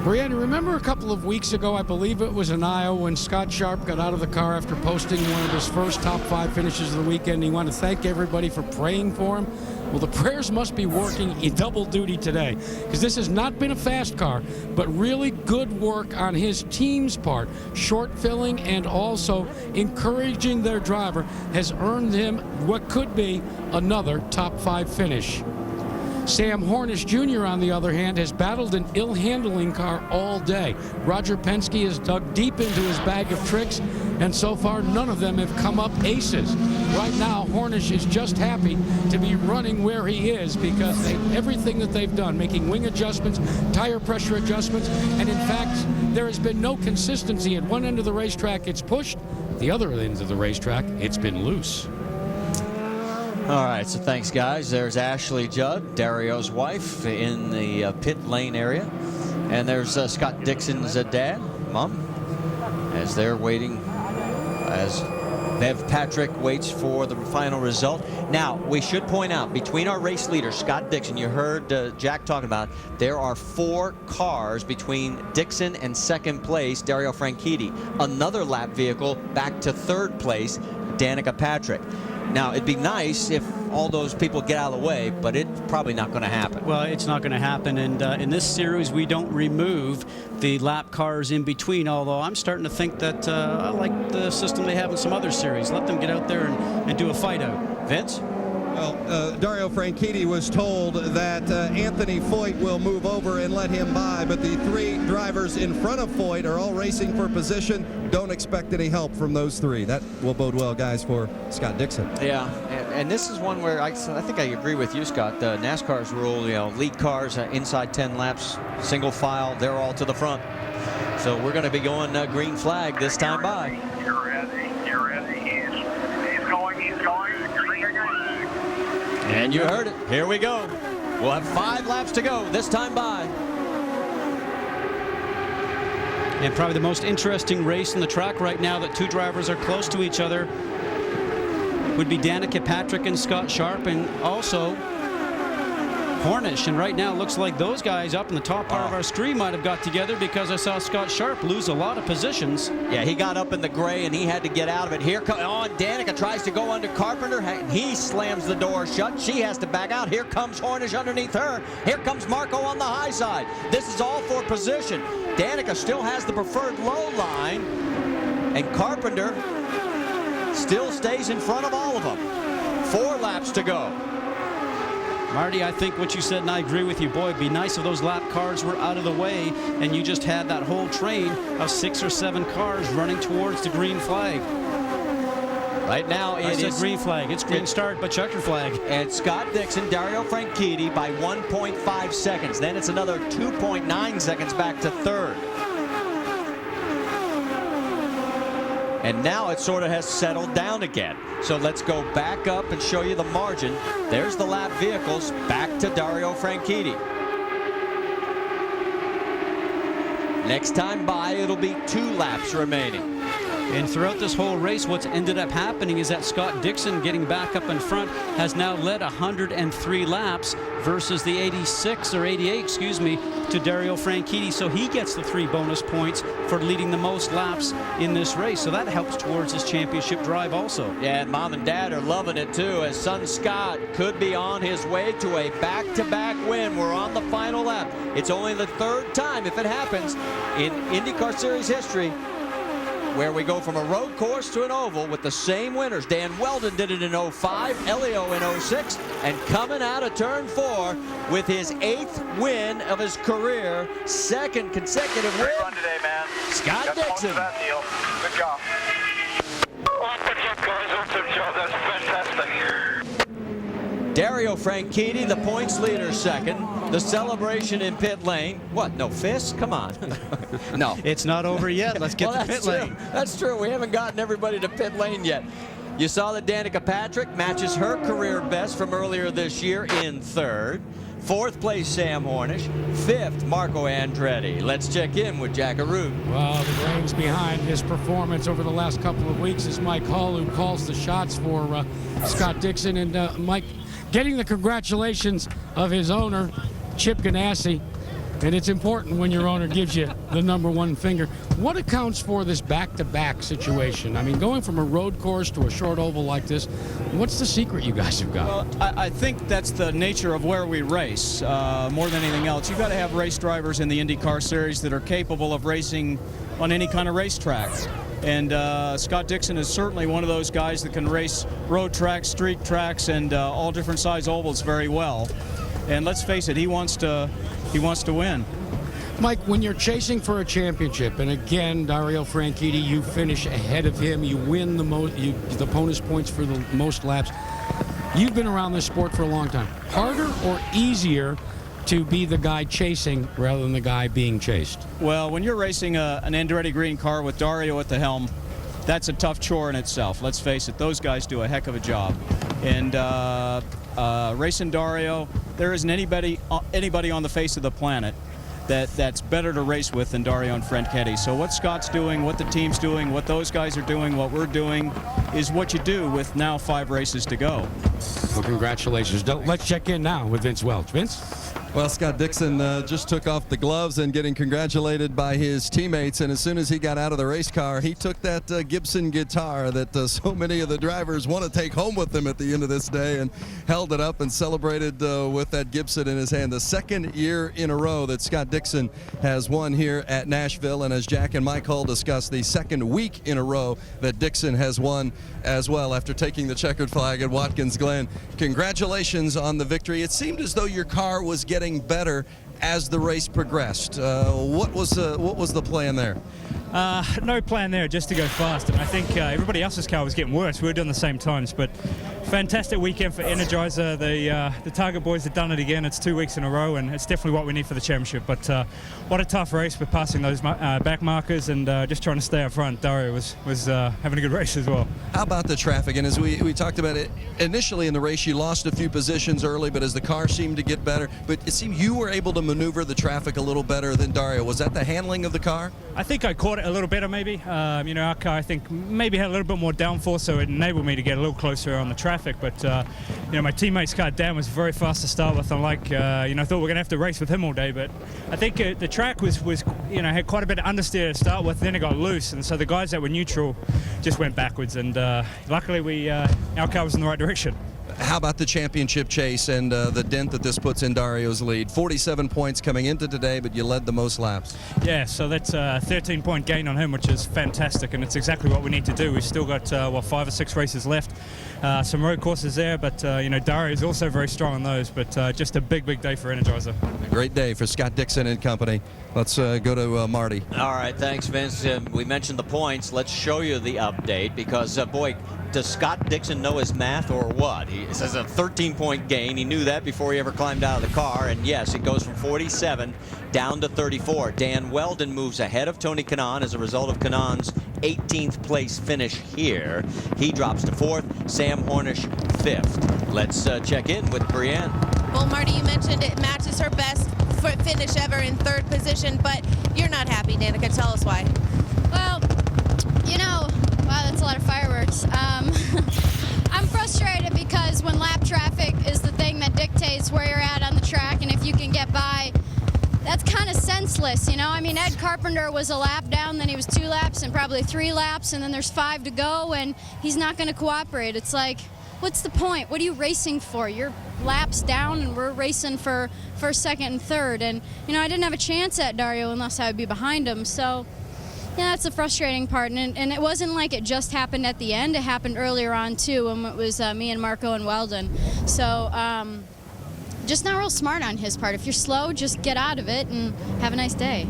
Brianna, remember a couple of weeks ago, I believe it was in Iowa, when Scott Sharp got out of the car after posting one of his first top 5 finishes of the weekend. He wanted to thank everybody for praying for him. Well, the prayers must be working in double duty today, because this has not been a fast car, but really good work on his team's part. Short filling and also encouraging their driver has earned him what could be another top 5 finish. Sam Hornish Jr., on the other hand, has battled an ill-handling car all day. Roger Penske has dug deep into his bag of tricks, and so far none of them have come up aces. Right now, Hornish is just happy to be running where he is, because everything that they've done, making wing adjustments, tire pressure adjustments, and in fact, there has been no consistency. At one end of the racetrack, it's pushed. The other end of the racetrack, it's been loose. All right, so thanks, guys. There's Ashley Judd, Dario's wife, in the pit lane area. And there's Scott Dixon's dad, Mom, as they're waiting, as Bev Patrick waits for the final result. Now, we should point out, between our race leader, Scott Dixon, you heard Jack talking about, there are 4 cars between Dixon and 2nd place, Dario Franchitti. Another lap vehicle back to 3rd place, Danica Patrick. Now, it'd be nice if all those people get out of the way, but it's probably not going to happen. Well, it's not going to happen, and in this series, we don't remove the lap cars in between, although I'm starting to think that I like the system they have in some other series. Let them get out there and do a fight out. Vince? Well, Dario Franchitti was told that Anthony Foyt will move over and let him by, but the 3 drivers in front of Foyt are all racing for position. Don't expect any help from those 3. That will bode well, guys, for Scott Dixon. Yeah, and this is one where I think I agree with you, Scott. NASCAR's rule, lead cars inside 10 laps, single file, they're all to the front. So we're going to be going green flag this time by. You're ready. He's going. And you heard it. Here we go. We'll have 5 laps to go this time by. And probably the most interesting race in the track right now that 2 drivers are close to each other would be Danica Patrick and Scott Sharp, and also Hornish. And right now it looks like those guys up in the top part of our screen might have got together, because I saw Scott Sharp lose a lot of positions. Yeah, he got up in the gray and he had to get out of it. Here comes Danica tries to go under Carpenter. He slams the door shut. She has to back out. Here comes Hornish underneath her. Here comes Marco on the high side. This is all for position. Danica still has the preferred low line, and Carpenter still stays in front of all of them. 4 laps to go. Marty, I think what you said, and I agree with you. Boy, it'd be nice if those lap cars were out of the way and you just had that whole train of 6 or 7 cars running towards the green flag. Right now, it is green flag. It's green start, but checker flag. And Scott Dixon, Dario Franchitti by 1.5 seconds. Then it's another 2.9 seconds back to third. And now it sort of has settled down again. So let's go back up and show you the margin. There's the lap vehicles back to Dario Franchitti. Next time by, it'll be 2 laps remaining. And throughout this whole race, what's ended up happening is that Scott Dixon, getting back up in front, has now led 103 laps versus the 86 or 88, excuse me, to Dario Franchitti. So he gets the 3 bonus points for leading the most laps in this race. So that helps towards his championship drive also. Yeah, and Mom and Dad are loving it too, as son Scott could be on his way to a back-to-back win. We're on the final lap. It's only the 3rd time, if it happens, in IndyCar Series history where we go from a road course to an oval with the same winners. Dan Weldon did it in 05, Elio in 06, and coming out of turn 4 with his 8th win of his career, 2nd consecutive win. Great run today, man. Scott Dixon. That deal. Good job. Awesome job, guys. Awesome job. That's fantastic. Dario Franchitti, the points leader, 2nd. The celebration in pit lane. What, no fist? Come on. No. It's not over yet. Let's get to pit lane. That's true. We haven't gotten everybody to pit lane yet. You saw that Danica Patrick matches her career best from earlier this year in 3rd. 4th place, Sam Hornish. 5th, Marco Andretti. Let's check in with Jack Arute. Well, the brains behind his performance over the last couple of weeks is Mike Hull, who calls the shots for Scott Dixon. And Mike, getting the congratulations of his owner, Chip Ganassi, and it's important when your owner gives you the #1 finger. What accounts for this back-to-back situation? I mean, going from a road course to a short oval like this, what's the secret you guys have got? Well, I think that's the nature of where we race more than anything else. You've got to have race drivers in the IndyCar Series that are capable of racing on any kind of racetrack. And Scott Dixon is certainly one of those guys that can race road tracks, street tracks, and all different size ovals very well. And let's face it, he wants to win. Mike, when you're chasing for a championship, and again, Dario Franchitti, you finish ahead of him, you win the bonus points for the most laps. You've been around this sport for a long time. Harder or easier to be the guy chasing rather than the guy being chased? Well, when you're racing an Andretti green car with Dario at the helm, that's a tough chore in itself. Let's face it, those guys do a heck of a job. And racing Dario, there isn't anybody on the face of the planet that's better to race with than Dario and Franchitti. So what Scott's doing, what the team's doing, what those guys are doing, what we're doing is what you do with now 5 races to go. Well, congratulations. Let's check in now with Vince Welch. Vince? Well, Scott Dixon just took off the gloves and getting congratulated by his teammates. And as soon as he got out of the race car, he took that Gibson guitar that so many of the drivers want to take home with them at the end of this day and held it up and celebrated with that Gibson in his hand. The 2nd year in a row that Scott Dixon has won here at Nashville. And as Jack and Mike Hull discussed, the 2nd week in a row that Dixon has won as well after taking the checkered flag at Watkins Glen. Congratulations on the victory. It seemed as though your car was getting better as the race progressed. What was the plan there? No plan there, just to go fast. And I think everybody else's car was getting worse. We were doing the same times, but fantastic weekend for Energizer. The Target boys have done it again. It's 2 weeks in a row, and it's definitely what we need for the championship. But what a tough race with passing those back markers and just trying to stay up front. Dario was having a good race as well. How about the traffic? And as we talked about it, initially in the race, you lost a few positions early, but as the car seemed to get better, but it seemed you were able to maneuver the traffic a little better than Dario. Was that the handling of the car? I think I caught it a little better, maybe. Our car, I think, maybe had a little bit more downforce, so it enabled me to get a little closer on the traffic. But, my teammate's car, Dan, was very fast to start with. I'm like, I thought we were going to have to race with him all day. But I think the track was had quite a bit of understeer to start with. Then it got loose, and so the guys that were neutral just went backwards. And luckily, our car was in the right direction. how about the championship chase and the dent that this puts in Dario's lead? 47 points coming into today, but you led the most laps. Yeah, so that's a 13-point gain on him, which is fantastic, and it's exactly what we need to do. We've still got, 5 or 6 races left. Some road courses there, but, Dario's also very strong on those, but just a big, big day for Energizer. A great day for Scott Dixon and company. Let's go to Marty. All right, thanks, Vince. We mentioned the points. Let's show you the update because, boy, does Scott Dixon know his math or what? He says a 13-point gain. He knew that before he ever climbed out of the car. And, yes, it goes from 47 down to 34. Dan Weldon moves ahead of Tony Kanaan as a result of Kanaan's 18th place finish here. He drops to 4th. Sam Hornish 5th. Let's check in with Brienne. Well, Marty, you mentioned it matches her best finish ever in 3rd position, but you're not happy, Danica. Tell us why. Well, wow, that's a lot of fireworks. I'm frustrated because when lap traffic is the thing that dictates where you're at on the track, and if you can get by, that's kind of senseless, I mean, Ed Carpenter was a lap down, then he was 2 laps and probably 3 laps, and then there's 5 to go, and he's not going to cooperate. It's like, what's the point? What are you racing for? You're laps down, and we're racing for first, second, and third. And, I didn't have a chance at Dario unless I would be behind him. So, yeah, that's the frustrating part. And it wasn't like it just happened at the end. It happened earlier on, too, when it was me and Marco and Weldon. So, just not real smart on his part. If you're slow, just get out of it and have a nice day.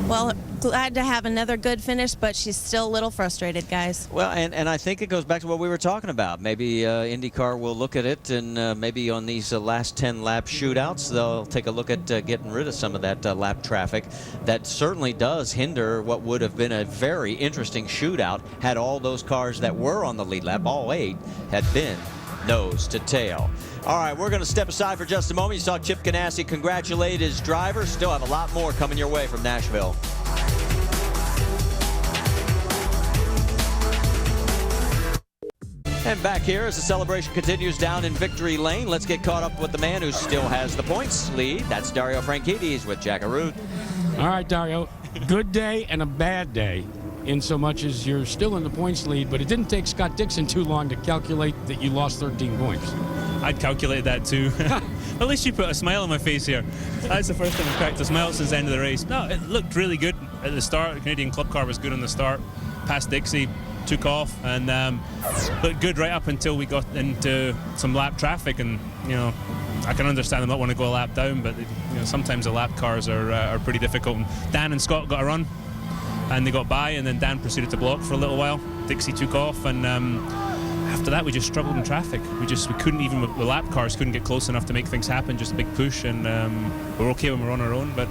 Well, glad to have another good finish, but she's still a little frustrated, guys. Well, and I think it goes back to what we were talking about. Maybe IndyCar will look at it, and maybe on these last 10 lap shootouts, they'll take a look at getting rid of some of that lap traffic. That certainly does hinder what would have been a very interesting shootout had all those cars that were on the lead lap, all 8, had been nose to tail. All right, we're going to step aside for just a moment. You saw Chip Ganassi congratulate his driver. Still have a lot more coming your way from Nashville. And back here as the celebration continues down in victory lane. Let's get caught up with the man who still has the points lead. That's Dario Franchides with Jack Arute. All right, Dario. Good day and a bad day, in so much as you're still in the points lead, but it didn't take Scott Dixon too long to calculate that you lost 13 points. I'd calculate that too. At least you put a smile on my face here. That's the first time I've cracked a smile since the end of the race. No, it looked really good at the start. The Canadian Club car was good on the start. Past Dixie, took off, and looked good right up until we got into some lap traffic. And I can understand them not want to go a lap down, but sometimes the lap cars are pretty difficult. And Dan and Scott got a run, and they got by, and then Dan proceeded to block for a little while. Dixie took off, and after that we just struggled in traffic. We couldn't, even with the lap cars, couldn't get close enough to make things happen. Just a big push, and we're okay when we're on our own, but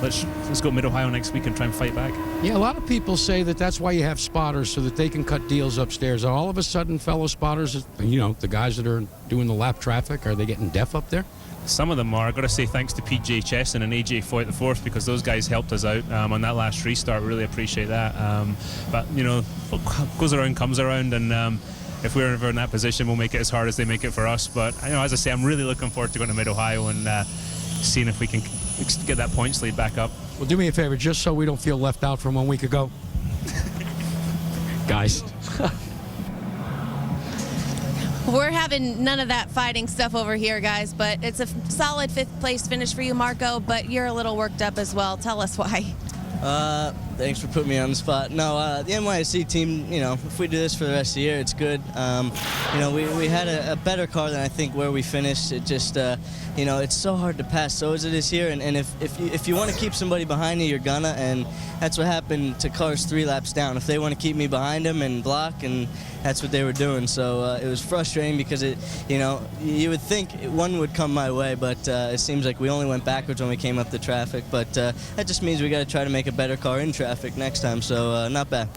let's go Mid-Ohio next week and try and fight back. Yeah, a lot of people say that that's why you have spotters, so that they can cut deals upstairs. All of a sudden, fellow spotters, the guys that are doing the lap traffic, are they getting deaf up there? Some of them are. I've got to say thanks to PJ Chesson and AJ Foy at the fourth, because those guys helped us out on that last restart. Really appreciate that. But what goes around comes around, and if we're ever in that position, we'll make it as hard as they make it for us. But as I say, I'm really looking forward to going to Mid-Ohio and seeing if we can get that points lead back up. Well, do me a favor, just so we don't feel left out from 1 week ago. Guys. We're having none of that fighting stuff over here, guys, but it's a solid 5th place finish for you, Marco, but you're a little worked up as well. Tell us why. Thanks for putting me on the spot. No, the NYSC team, if we do this for the rest of the year, it's good. We had a better car than I think where we finished. It just, it's so hard to pass. So is it this year, and if you want to keep somebody behind you, you're gonna, and that's what happened to cars 3 laps down. If they want to keep me behind them and block, and that's what they were doing. So it was frustrating because you would think one would come my way, but it seems like we only went backwards when we came up the traffic. But that just means we got to try to make a better car in traffic next time. So not bad.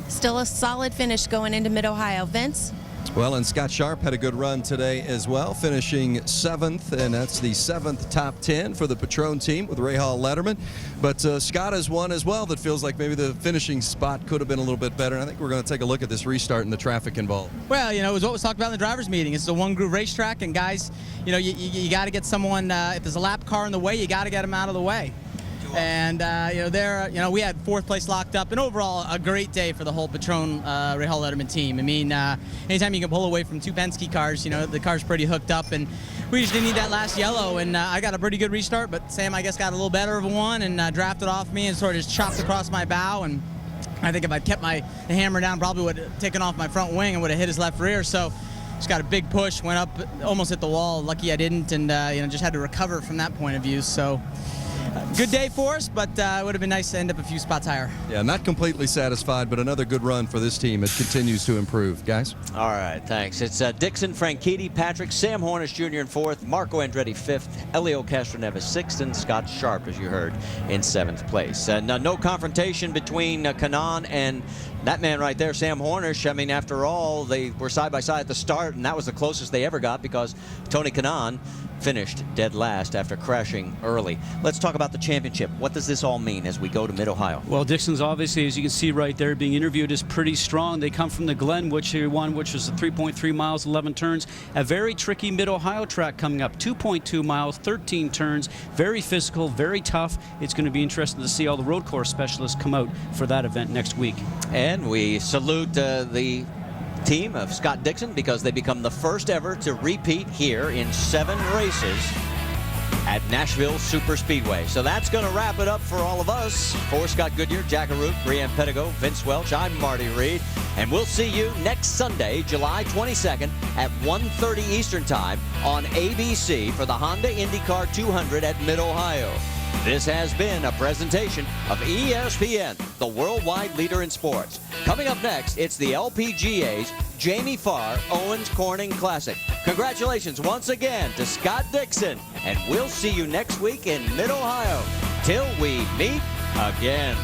Still a solid finish going into Mid-Ohio. Vince? Well, and Scott Sharp had a good run today as well, finishing 7th, and that's the 7th top 10 for the Patron team with Rahal Letterman. But Scott has one as well that feels like maybe the finishing spot could have been a little bit better. And I think we're going to take a look at this restart and the traffic involved. Well, it was what was talked about in the drivers' meeting. It's a one-groove racetrack, and guys, you got to get someone, if there's a lap car in the way, you got to get them out of the way. And we had 4th place locked up, and overall a great day for the whole Patron Rahal Letterman team. I mean, anytime you can pull away from 2 Penske cars, the car's pretty hooked up, and we just didn't need that last yellow. And I got a pretty good restart, but Sam, I guess, got a little better of a one and drafted off me and sort of just chopped across my bow. And I think if I'd kept the hammer down, probably would have taken off my front wing and would have hit his left rear. So just got a big push, went up, almost hit the wall. Lucky I didn't, and just had to recover from that point of view. So good day for us, but it would have been nice to end up a few spots higher. Yeah, not completely satisfied, but another good run for this team. It continues to improve, guys. All right, thanks. It's Dixon, Franchitti, Patrick, Sam Hornish Jr. in 4th, Marco Andretti 5th, Elio Castroneves 6th, and Scott Sharp, as you heard, in 7th place. No confrontation between Kanaan and that man right there, Sam Hornish. I mean, after all, they were side by side at the start, and that was the closest they ever got because Tony Kanaan finished dead last after crashing early. Let's talk about the championship. What does this all mean as we go to Mid-Ohio? Well, Dixon's obviously, as you can see right there, being interviewed, is pretty strong. They come from the Glen, which they won, which was 3.3 miles, 11 turns. A very tricky Mid-Ohio track coming up, 2.2 miles, 13 turns. Very physical, very tough. It's going to be interesting to see all the road course specialists come out for that event next week. And we salute the team of Scott Dixon because they become the first ever to repeat here in 7 races at Nashville Superspeedway. So that's going to wrap it up for all of us. For Scott Goodyear, Jack Arute, Brianne Pettigo, Vince Welch, I'm Marty Reed, and we'll see you next Sunday, July 22nd at 1:30 Eastern Time on ABC for the Honda Indycar 200 at Mid-Ohio. This has been a presentation of ESPN, the worldwide leader in sports. Coming up next, it's the LPGA's Jamie Farr Owens Corning Classic. Congratulations once again to Scott Dixon, and we'll see you next week in Mid-Ohio. Till we meet again.